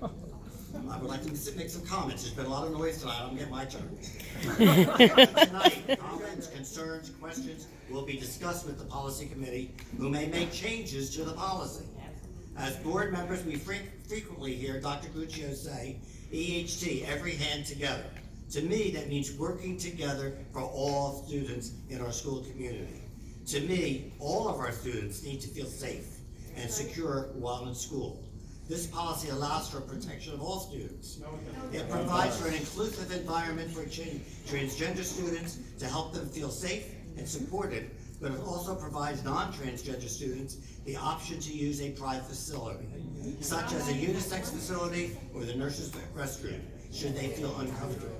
I would like to make some comments, there's been a lot of noise tonight, I'm getting my turn. Tonight, comments, concerns, questions will be discussed with the policy committee, who may make changes to the policy. As board members, we frequently hear Dr. Guccio say, EHT, every hand together. To me, that means working together for all students in our school community. To me, all of our students need to feel safe and secure while in school. This policy allows for protection of all students. It provides for an inclusive environment for transgender students to help them feel safe and supported, but it also provides non-transgender students the option to use a private facility, such as a unisex facility or the nurse's restroom, should they feel uncomfortable.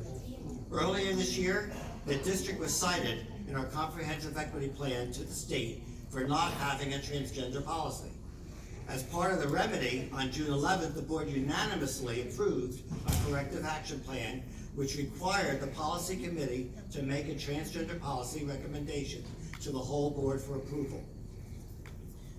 Earlier this year, the district was cited in our comprehensive equity plan to the state for not having a transgender policy. As part of the remedy, on June 11th, the board unanimously approved a corrective action plan which required the policy committee to make a transgender policy recommendation to the whole board for approval.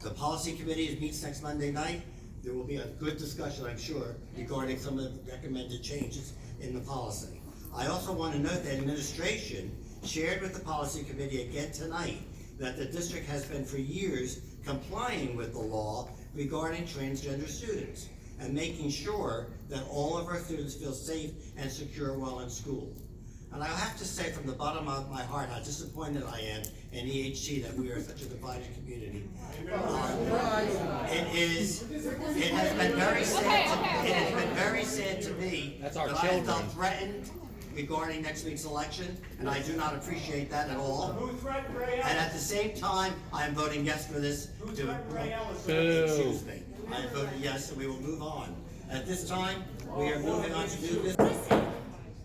The policy committee meets next Monday night. There will be a good discussion, I'm sure, regarding some of the recommended changes in the policy. I also want to note that administration shared with the policy committee again tonight that the district has been for years complying with the law regarding transgender students and making sure that all of our students feel safe and secure while in school. And I have to say from the bottom of my heart how disappointed I am in EHT that we are such a divided community. It has been very sad to me that I felt threatened regarding next week's election, and I do not appreciate that at all. And at the same time, I am voting yes for this excuse me. I am voting yes, and we will move on. At this time, we are moving on to new business. Listen,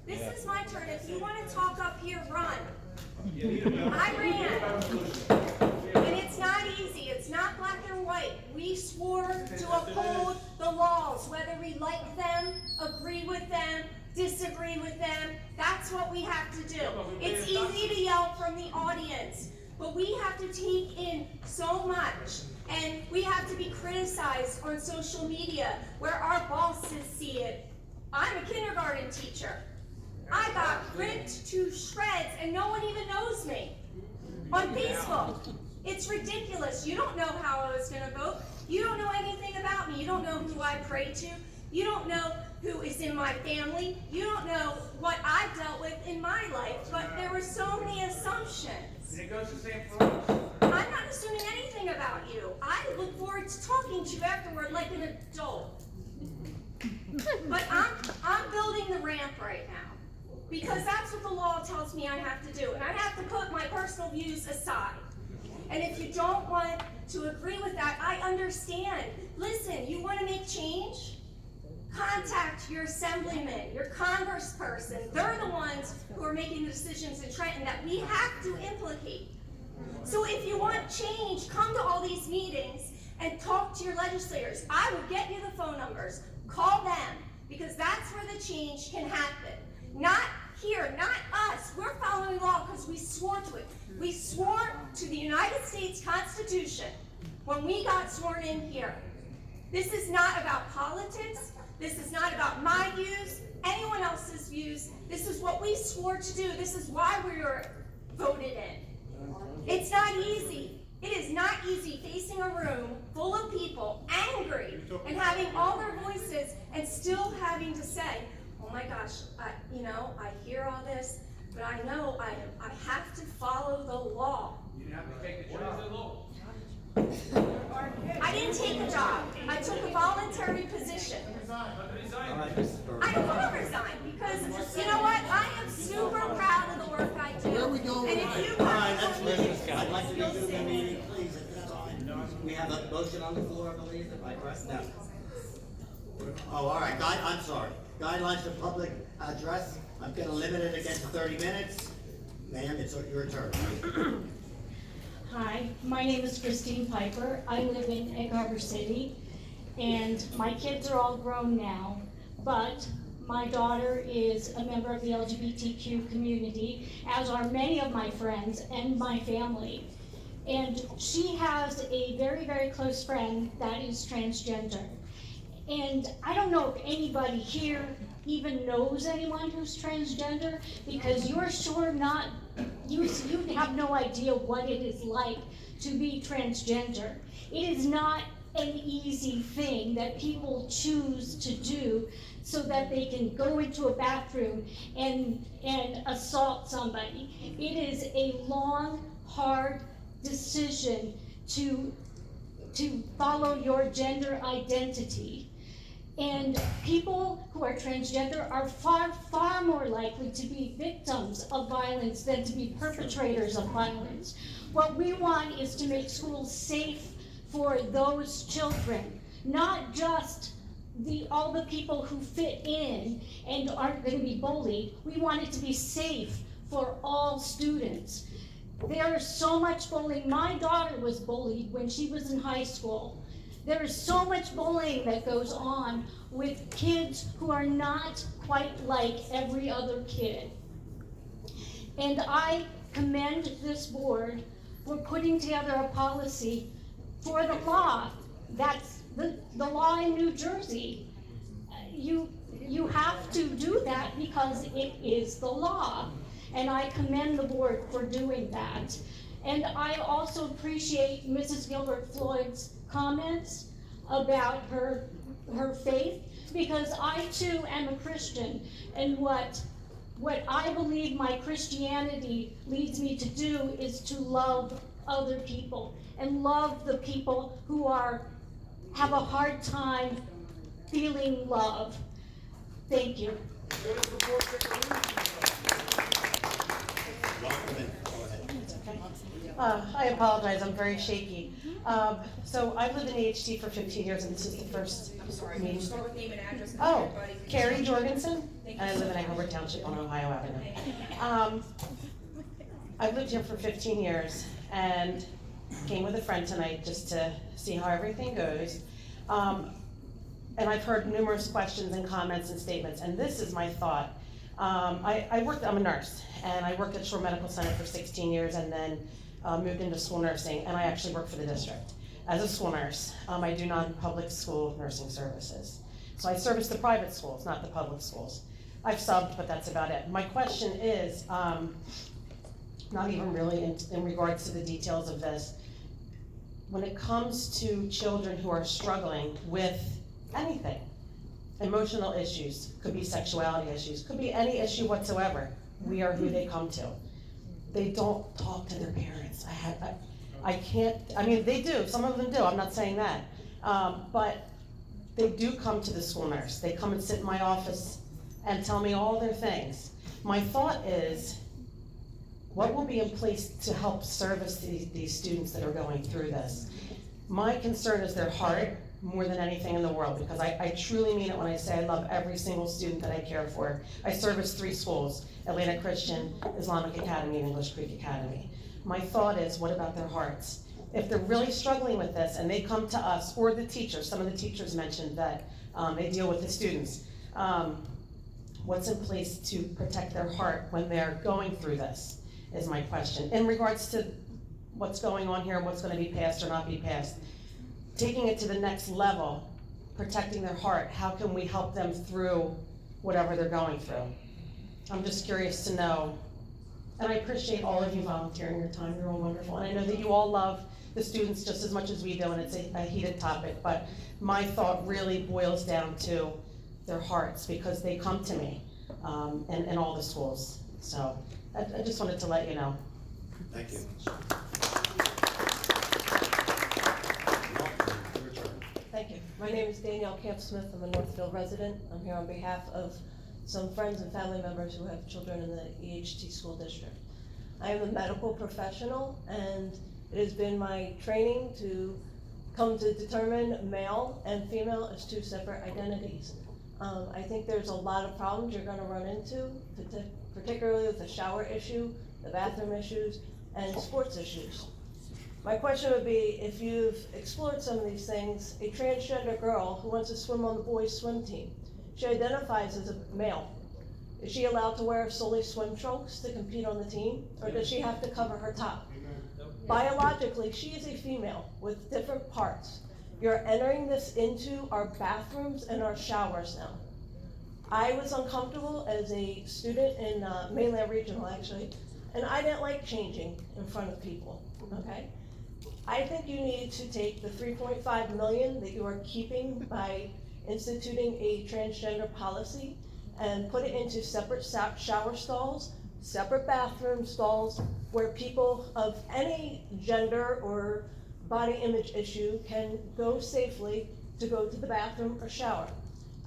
this is my turn. If you want to talk up here, run. I ran. And it's not easy. It's not black and white. We swore to uphold the laws, whether we like them, agree with them, disagree with them. That's what we have to do. It's easy to yell from the audience, but we have to take in so much. And we have to be criticized on social media where our bosses see it. I'm a kindergarten teacher. I got ripped to shreds and no one even knows me on Facebook. It's ridiculous. You don't know how I was going to vote. You don't know anything about me. You don't know who I pray to. You don't know who is in my family. You don't know what I've dealt with in my life. But there were so many assumptions. It goes the same for us. I'm not assuming anything about you. I look forward to talking to you afterward like an adult. But I'm building the ramp right now because that's what the law tells me I have to do. And I have to put my personal views aside. And if you don't want to agree with that, I understand. Listen, you want to make change? Contact your assemblyman, your congressperson. They're the ones who are making the decisions in Trenton that we have to implicate. So if you want change, come to all these meetings and talk to your legislators. I will get you the phone numbers. Call them, because that's where the change can happen. Not here, not us. We're following law because we swore to it. We swore to the United States Constitution when we got sworn in here. This is not about politics. This is not about my views, anyone else's views. This is what we swore to do. This is why we were voted in. It's not easy. It is not easy facing a room full of people angry and having all their voices and still having to say, oh my gosh, I hear all this, but I know I have to follow the law. You didn't have to take the job. I didn't take a job. I took a voluntary position. I don't want to resign because, you know what? I am super proud of the work I do. Where are we going? And if you All right, let's leave. I'd like to resume the meeting, please, at this time. We have a motion on the floor, I believe, if I correct? No. Oh, all right, I'm sorry. Guidelines for public address. I'm going to limit it again to 30 minutes. Ma'am, it's your turn. Hi, my name is Christine Piper. I live in Egg Harbor City, and my kids are all grown now, but my daughter is a member of the LGBTQ community, as are many of my friends and my family. And she has a very, very close friend that is transgender. And I don't know if anybody here even knows anyone who's transgender, because you're sure not, you have no idea what it is like to be transgender. It is not an easy thing that people choose to do so that they can go into a bathroom and assault somebody. It is a long, hard decision to follow your gender identity. And people who are transgender are far, far more likely to be victims of violence than to be perpetrators of violence. What we want is to make schools safe for those children, not just all the people who fit in and aren't going to be bullied. We want it to be safe for all students. There is so much bullying. My daughter was bullied when she was in high school. There is so much bullying that goes on with kids who are not quite like every other kid. And I commend this board for putting together a policy for the law. That's the law in New Jersey. You have to do that because it is the law. And I commend the board for doing that. And I also appreciate Mrs. Gilbert Floyd's comments about her faith, because I too am a Christian, and what I believe my Christianity leads me to do is to love other people and love the people who have a hard time feeling love. Thank you. I apologize, I'm very shaky. So I've lived in EHT for 15 years, and this is the first meeting. Start with name and address. Oh, Carrie Jorgensen, and I live in Hobart Township on Ohio Avenue. I've lived here for 15 years and came with a friend tonight just to see how everything goes. And I've heard numerous questions and comments and statements, and this is my thought. I'm a nurse, and I worked at Shore Medical Center for 16 years and then moved into school nursing, and I actually work for the district. As a school nurse, I do non-public school nursing services. So I service the private schools, not the public schools. I've subbed, but that's about it. My question is, not even really in regards to the details of this, when it comes to children who are struggling with anything, emotional issues, could be sexuality issues, could be any issue whatsoever, we are who they come to. They don't talk to their parents. They do, some of them do, I'm not saying that. But they do come to the school nurse. They come and sit in my office and tell me all their things. My thought is, what will be in place to help service these students that are going through this? My concern is their heart more than anything in the world, because I truly mean it when I say I love every single student that I care for. I service 3 schools, Atlanta Christian, Islamic Academy, and English Creek Academy. My thought is, what about their hearts? If they're really struggling with this and they come to us, or the teachers, some of the teachers mentioned that they deal with the students, what's in place to protect their heart when they're going through this, is my question. In regards to what's going on here and what's going to be passed or not be passed, taking it to the next level, protecting their heart, how can we help them through whatever they're going through? I'm just curious to know, and I appreciate all of you volunteering your time, you're all wonderful, and I know that you all love the students just as much as we do, and it's a heated topic, but my thought really boils down to their hearts, because they come to me in all the schools. So I just wanted to let you know. Thank you. Thank you. My name is Danielle Camp-Smith. I'm a Northfield resident. I'm here on behalf of some friends and family members who have children in the EHT School District. I am a medical professional, and it has been my training to come to determine male and female as 2 separate identities. I think there's a lot of problems you're going to run into, particularly with the shower issue, the bathroom issues, and sports issues. My question would be, if you've explored some of these things, a transgender girl who wants to swim on the boys' swim team, she identifies as a male. Is she allowed to wear solely swim trunks to compete on the team, or does she have to cover her top? Biologically, she is a female with different parts. You're entering this into our bathrooms and our showers now. I was uncomfortable as a student in Mainland Regional, actually, and I didn't like changing in front of people, okay? I think you need to take the $3.5 million that you are keeping by instituting a transgender policy and put it into separate shower stalls, separate bathroom stalls, where people of any gender or body image issue can go safely to go to the bathroom or shower.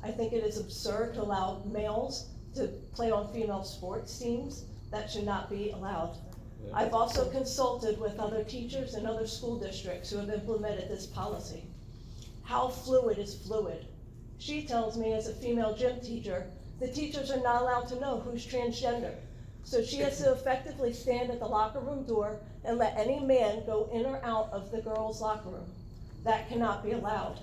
I think it is absurd to allow males to play on female sports teams. That should not be allowed. I've also consulted with other teachers and other school districts who have implemented this policy. How fluid is fluid? She tells me, as a female gym teacher, the teachers are not allowed to know who's transgender. So she has to effectively stand at the locker room door and let any man go in or out of the girls' locker room. That cannot be allowed.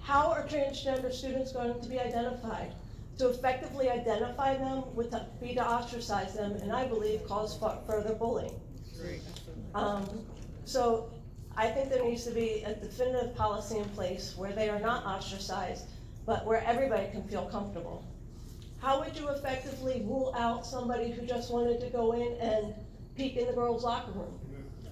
How are transgender students going to be identified? To effectively identify them would be to ostracize them, and I believe cause further bullying. So I think there needs to be a definitive policy in place where they are not ostracized, but where everybody can feel comfortable. How would you effectively rule out somebody who just wanted to go in and peek in the girls' locker room?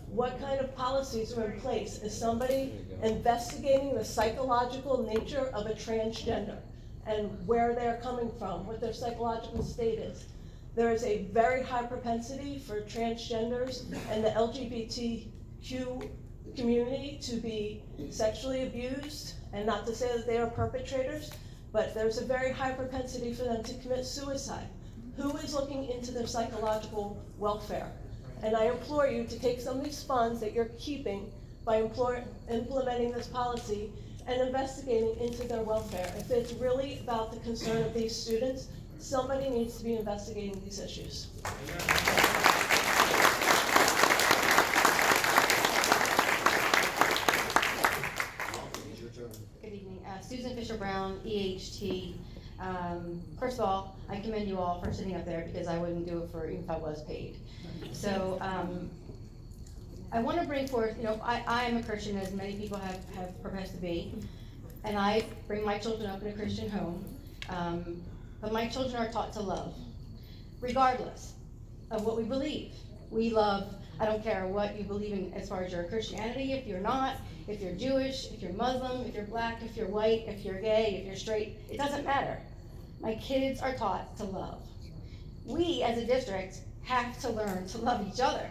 What kind of policies are in place? Is somebody investigating the psychological nature of a transgender and where they're coming from, what their psychological state is? There is a very high propensity for transgenders and the LGBTQ community to be sexually abused, and not to say that they are perpetrators, but there's a very high propensity for them to commit suicide. Who is looking into their psychological welfare? And I implore you to take some of these funds that you're keeping by implementing this policy and investigating into their welfare. If it's really about the concern of these students, somebody needs to be investigating these issues. Good evening. Susan Fisher-Brown, EHT. First of all, I commend you all for sitting up there, because I wouldn't do it for even if I was paid. So I want to bring forth, I am a Christian, as many people have professed to be, and I bring my children up in a Christian home. But my children are taught to love, regardless of what we believe. We love, I don't care what you believe in as far as your Christianity, if you're not, if you're Jewish, if you're Muslim, if you're black, if you're white, if you're gay, if you're straight, it doesn't matter. My kids are taught to love. We, as a district, have to learn to love each other.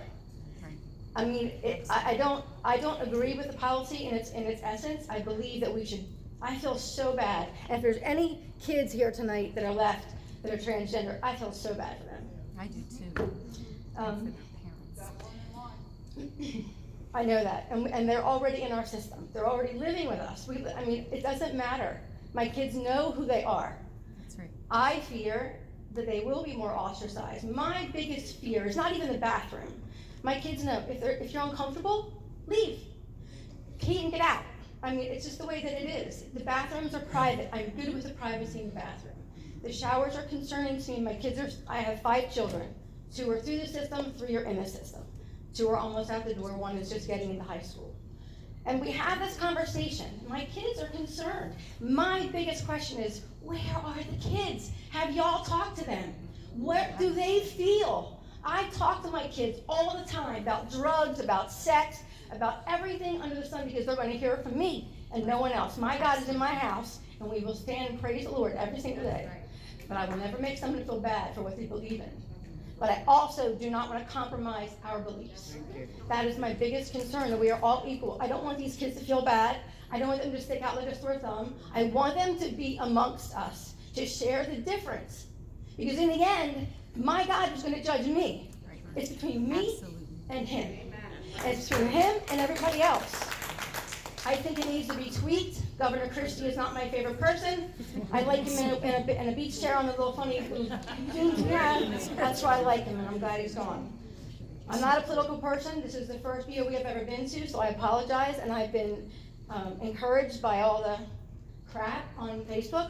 I mean, I don't agree with the policy in its essence. I believe that we should, I feel so bad. And if there's any kids here tonight that are left that are transgender, I feel so bad for them. I do too. I know that, and they're already in our system. They're already living with us. I mean, it doesn't matter. My kids know who they are. That's right. I fear that they will be more ostracized. My biggest fear is not even the bathroom. My kids know, if you're uncomfortable, leave. Can't get out. I mean, it's just the way that it is. The bathrooms are private. I'm good with the privacy in the bathroom. The showers are concerning to me. I have 5 children. 2 are through the system, 3 are in the system. 2 are almost out the door, 1 is just getting into high school. And we have this conversation. My kids are concerned. My biggest question is, where are the kids? Have y'all talked to them? What do they feel? I talk to my kids all the time about drugs, about sex, about everything under the sun, because they're going to hear it from me and no one else. My God is in my house, and we will stand and praise the Lord every single day. But I will never make someone feel bad for what they believe in. But I also do not want to compromise our beliefs. That is my biggest concern, that we are all equal. I don't want these kids to feel bad. I don't want them to stick out like a sore thumb. I want them to be amongst us, to share the difference. Because in the end, my God is going to judge me. It's between me and him. And it's between him and everybody else. I think it needs to be tweaked. Governor Christie is not my favorite person. I like him in a beach chair on the little funny things he has. That's why I like him, and I'm glad he's gone. I'm not a political person. This is the first BOE I've ever been to, so I apologize, and I've been encouraged by all the crap on Facebook.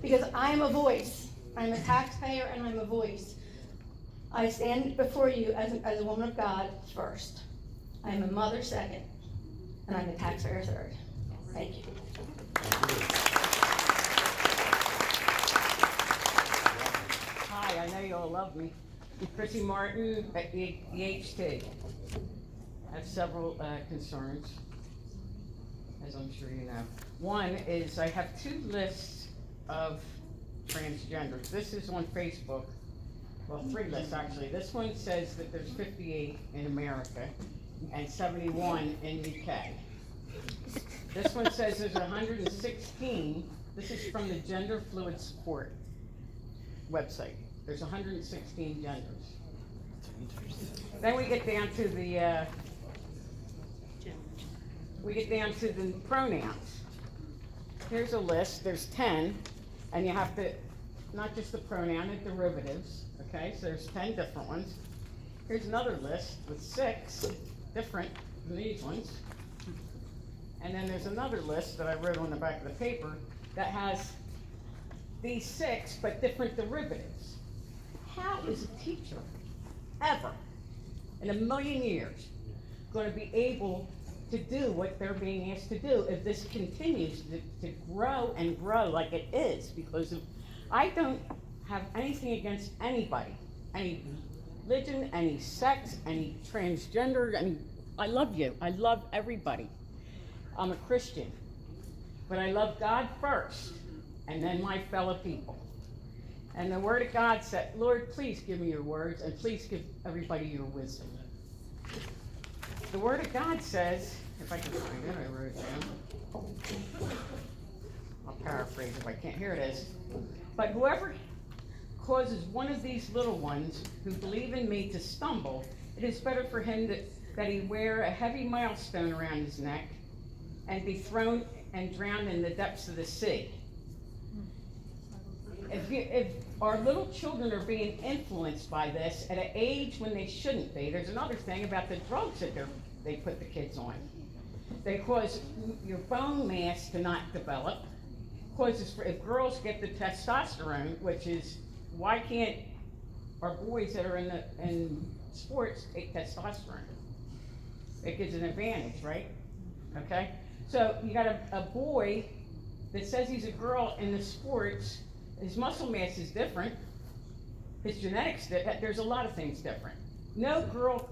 Because I'm a voice. I'm a taxpayer and I'm a voice. I stand before you as a woman of God first. I'm a mother second, and I'm a taxpayer third. Thank you. Hi, I know you all love me. Chrissy Martin at EHT. I have several concerns, as I'm sure you know. One is I have 2 lists of transgenders. This is on Facebook. Well, 3 lists actually. This one says that there's 58 in America and 71 in UK. This one says there's 116. This is from the Gender Fluid Support website. There's 116 genders. Then we get down to the pronouns. Here's a list. There's 10, and you have to not just the pronoun, the derivatives. Okay, so there's 10 different ones. Here's another list with 6 different than these ones. And then there's another list that I wrote on the back of the paper that has these 6 but different derivatives. How is a teacher ever in a million years going to be able to do what they're being asked to do if this continues to grow and grow like it is? Because I don't have anything against anybody, any religion, any sex, any transgender, I love you. I love everybody. I'm a Christian, but I love God first, and then my fellow people. And the Word of God said, Lord, please give me your words, and please give everybody your wisdom. The Word of God says, if I can find it, I wrote it down. I'll paraphrase if I can't. Here it is. But whoever causes one of these little ones who believe in me to stumble, it is better for him that he wear a heavy millstone around his neck and be thrown and drowned in the depths of the sea. If our little children are being influenced by this at an age when they shouldn't be, there's another thing about the drugs that they put the kids on. They cause your bone mass to not develop. If girls get the testosterone, which is, why can't our boys that are in sports take testosterone? It gives an advantage, right? Okay? So you got a boy that says he's a girl in the sports. His muscle mass is different. His genetics, there's a lot of things different. No girl,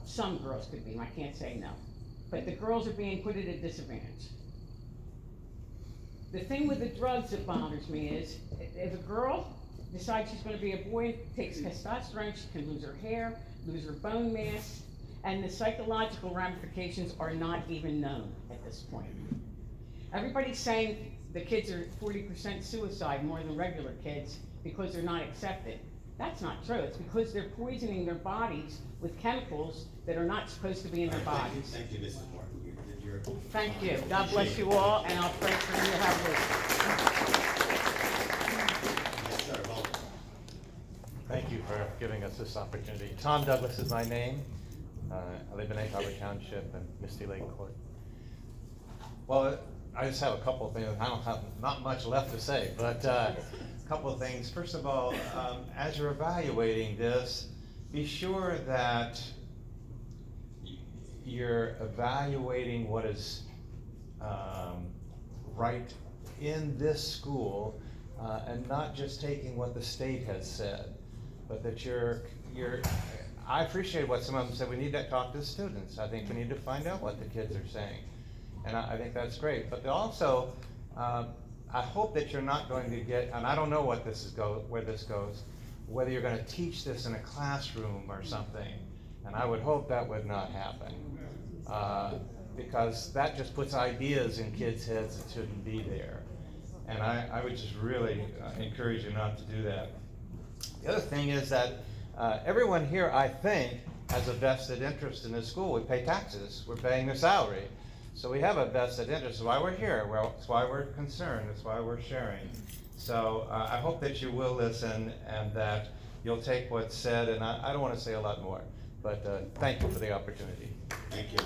some girls could be, I can't say no. But the girls are being put at a disadvantage. The thing with the drugs that bothers me is, if a girl decides she's gonna be a boy, takes testosterone, she can lose her hair, lose her bone mass, and the psychological ramifications are not even known at this point. Everybody's saying the kids are 40% suicide more than regular kids because they're not accepted. That's not true. It's because they're poisoning their bodies with chemicals that are not supposed to be in their bodies. Thank you, Mrs. Martin. Thank you. God bless you all, and I'll pray for you to have wisdom. Yes, sir. Welcome. Thank you for giving us this opportunity. Tom Douglas is my name. I live in Egg Harbor Township and Misty Lake Court. Well, I just have a couple of things. I don't have not much left to say, but a couple of things. First of all, as you're evaluating this, be sure that you're evaluating what is right in this school, and not just taking what the state has said, but that you're. I appreciate what some of them said. We need to talk to the students. I think we need to find out what the kids are saying. And I think that's great. But also, I hope that you're not going to get, and I don't know what where this goes, whether you're going to teach this in a classroom or something. And I would hope that would not happen. Because that just puts ideas in kids' heads that shouldn't be there. And I would just really encourage you not to do that. The other thing is that everyone here, I think, has a vested interest in this school. We pay taxes. We're paying their salary. So we have a vested interest. That's why we're here. That's why we're concerned. That's why we're sharing. So I hope that you will listen and that you'll take what's said, and I don't want to say a lot more, but thank you for the opportunity. Thank you.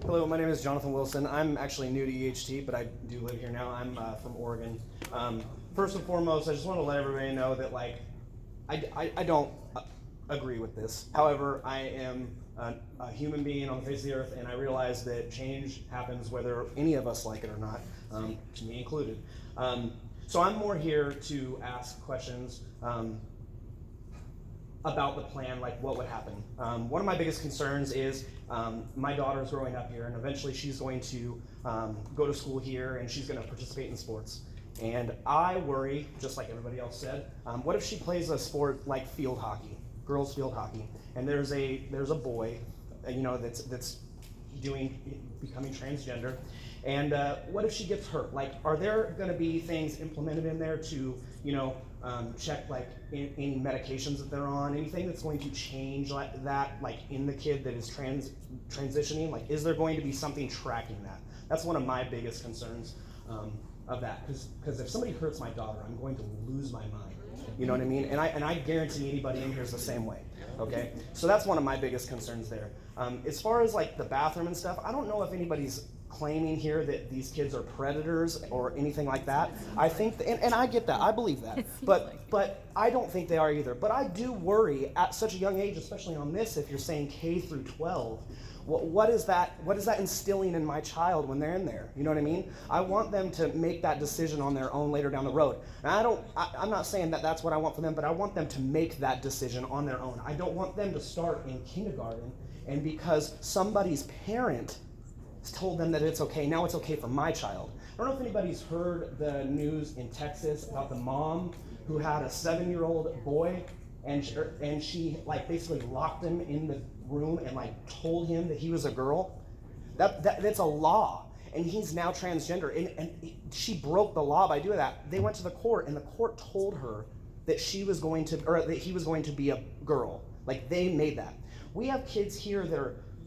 Hello, my name is Jonathan Wilson. I'm actually new to EHT, but I do live here now. I'm from Oregon. First and foremost, I just want to let everybody know that, like, I don't agree with this. However, I am a human being on the face of the earth, and I realize that change happens whether any of us like it or not, me included. So I'm more here to ask questions about the plan, like what would happen. One of my biggest concerns is my daughter's growing up here, and eventually she's going to go to school here, and she's going to participate in sports. And I worry, just like everybody else said, what if she plays a sport like field hockey, girls field hockey, and there's a boy, that's becoming transgender, and what if she gets hurt? Like, are there going to be things implemented in there to, check like any medications that they're on, anything that's going to change like that, like in the kid that is transitioning? Like, is there going to be something tracking that? That's one of my biggest concerns of that, because if somebody hurts my daughter, I'm going to lose my mind. You know what I mean? And I guarantee anybody in here is the same way. Okay, so that's one of my biggest concerns there. As far as like the bathroom and stuff, I don't know if anybody's claiming here that these kids are predators or anything like that. I think, and I get that, I believe that, but I don't think they are either. But I do worry at such a young age, especially on this, if you're saying K through 12, what is that instilling in my child when they're in there? You know what I mean? I want them to make that decision on their own later down the road. And I'm not saying that that's what I want for them, but I want them to make that decision on their own. I don't want them to start in kindergarten, and because somebody's parent told them that it's okay, now it's okay for my child. I don't know if anybody's heard the news in Texas about the mom who had a 7-year-old boy, and she like basically locked him in the room and like told him that he was a girl. That's a law, and he's now transgender, and she broke the law by doing that. They went to the court, and the court told her that she was going to, or that he was going to be a girl. Like, they made that. We have kids here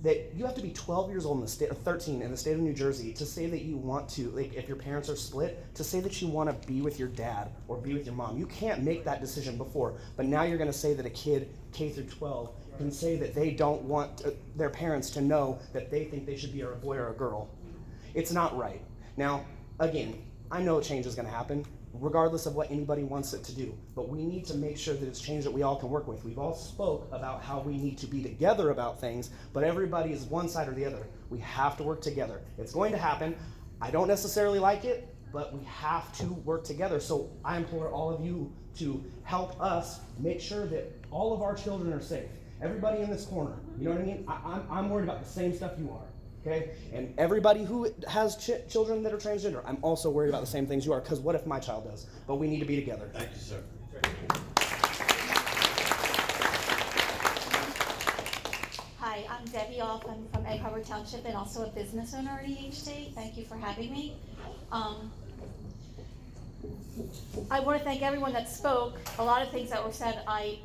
that you have to be 12 years old in the state, or 13 in the state of New Jersey, to say that you want to, like, if your parents are split, to say that you want to be with your dad or be with your mom. You can't make that decision before, but now you're going to say that a kid K through 12 can say that they don't want their parents to know that they think they should be a boy or a girl. It's not right. Now, again, I know change is going to happen, regardless of what anybody wants it to do. But we need to make sure that it's change that we all can work with. We've all spoke about how we need to be together about things, but everybody is one side or the other. We have to work together. It's going to happen. I don't necessarily like it, but we have to work together. So I implore all of you to help us make sure that all of our children are safe. Everybody in this corner, you know what I mean? I'm worried about the same stuff you are. Okay? And everybody who has children that are transgender, I'm also worried about the same things you are, because what if my child does? But we need to be together. Thank you, sir. Hi, I'm Debbie Off. I'm from Egg Harbor Township and also a business owner at EHT. Thank you for having me. I want to thank everyone that spoke. A lot of things that were said, I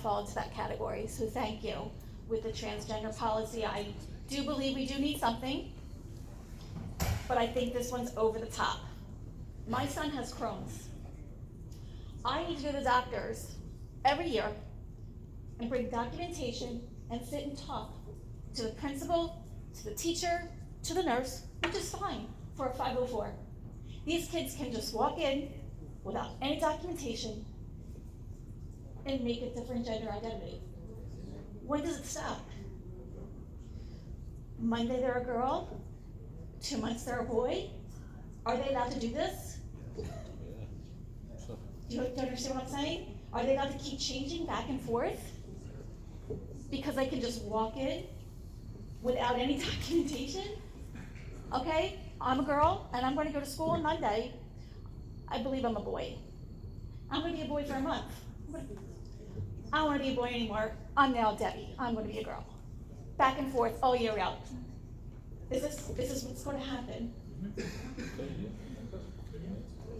fall into that category, so thank you. With the transgender policy, I do believe we do need something, but I think this one's over the top. My son has Crohn's. I need to go to the doctors every year and bring documentation and sit and talk to the principal, to the teacher, to the nurse, which is fine for a 504. These kids can just walk in without any documentation and make a different gender identity. When does it stop? Monday they're a girl, 2 months they're a boy. Are they allowed to do this? Do you understand what I'm saying? Are they allowed to keep changing back and forth? Because they can just walk in without any documentation? Okay, I'm a girl and I'm going to go to school on Monday. I believe I'm a boy. I'm going to be a boy for a month. I don't want to be a boy anymore. I'm now Debbie. I'm going to be a girl. Back and forth all year round. This is what's going to happen.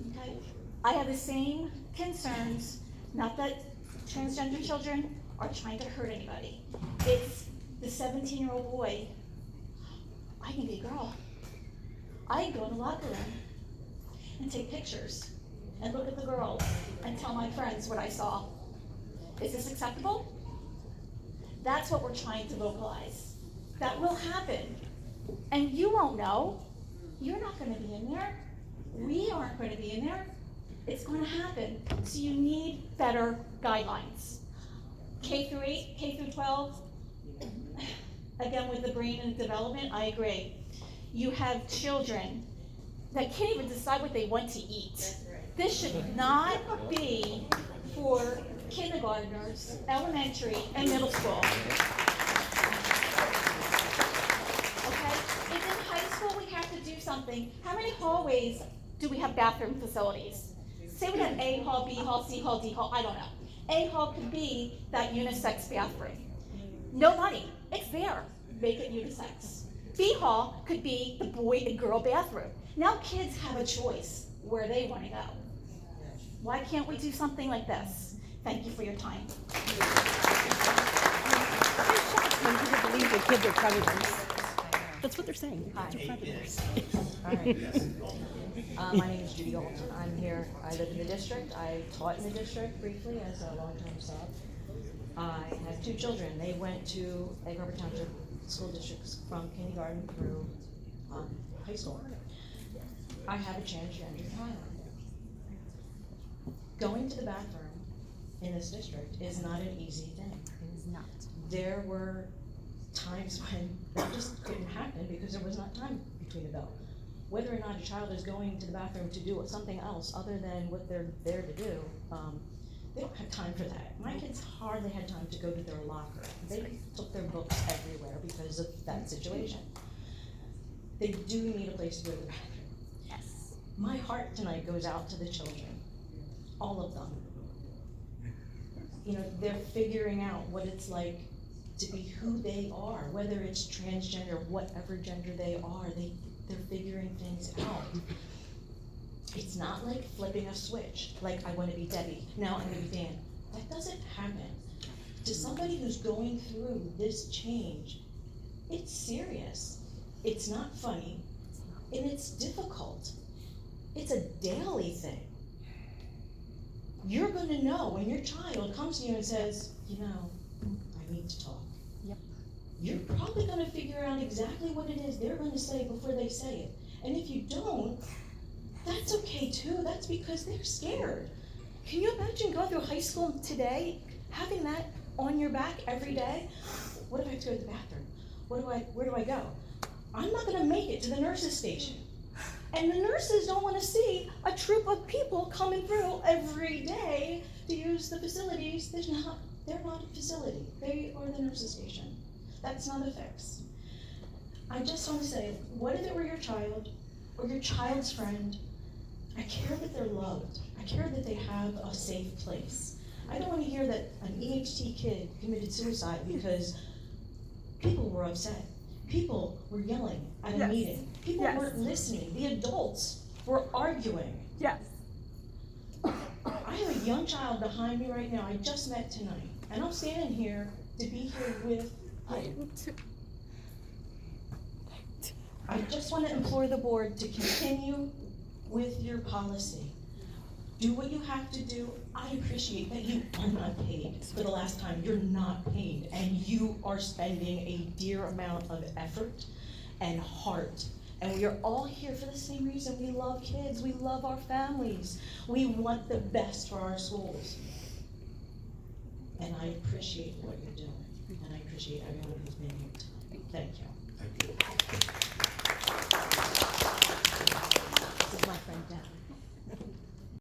Okay? I have the same concerns, not that transgender children are trying to hurt anybody. It's the 17-year-old boy. I can be a girl. I can go in the locker room. and take pictures and look at the girls and tell my friends what I saw. Is this acceptable? That's what we're trying to vocalize. That will happen. And you won't know. You're not gonna be in there. We aren't gonna be in there. It's gonna happen. So you need better guidelines. K through 8, K through 12, again with the brain and development, I agree. You have children that can't even decide what they want to eat. This should not be for kindergartners, elementary, and middle school. Okay? If in high school we have to do something, how many hallways do we have bathroom facilities? Say we have A hall, B hall, C hall, D hall, I don't know. A hall could be that unisex bathroom. No money, it's there, make it unisex. B hall could be the boy and girl bathroom. Now kids have a choice where they want to go. Why can't we do something like this? Thank you for your time. When people believe that kids are predators. That's what they're saying. They're predators. All right. My name is Judy Alton. I'm here. I live in the district. I taught in the district briefly as a long-term sub. I have 2 children. They went to Egg Harbor Township School Districts from kindergarten through high school. I have a transgender child. Going to the bathroom in this district is not an easy thing. It is not. There were times when that just couldn't happen because there was not time between the bell. Whether or not a child is going to the bathroom to do something else other than what they're there to do, they don't have time for that. My kids hardly had time to go to their locker. They took their books everywhere because of that situation. They do need a place to go to the bathroom. Yes. My heart tonight goes out to the children, all of them. You know, they're figuring out what it's like to be who they are, whether it's transgender, whatever gender they are, they're figuring things out. It's not like flipping a switch, like I want to be Debbie, now I'm going to be Dan. That doesn't happen. To somebody who's going through this change, it's serious. It's not funny, and it's difficult. It's a daily thing. You're going to know when your child comes to you and says, you know, I need to talk. Yep. You're probably going to figure out exactly what it is they're going to say before they say it. And if you don't, that's okay too. That's because they're scared. Can you imagine going through high school today, having that on your back every day? What if I have to go to the bathroom? Where do I go? I'm not going to make it to the nurse's station. And the nurses don't want to see a troop of people coming through every day to use the facilities. They're not a facility. They are the nurse's station. That's not a fix. I just want to say, what if it were your child or your child's friend? I care that they're loved. I care that they have a safe place. I don't want to hear that an EHT kid committed suicide because people were upset. People were yelling at a meeting. People weren't listening. The adults were arguing. Yes. I have a young child behind me right now I just met tonight, and I'm standing here to be here with him. I just want to implore the board to continue with your policy. Do what you have to do. I appreciate that you are not paid for the last time. You're not paid, and you are spending a dear amount of effort and heart. And we are all here for the same reason. We love kids. We love our families. We want the best for our schools. And I appreciate what you're doing. And I appreciate everyone who's been here tonight. Thank you. Thank you. This is my friend Dan.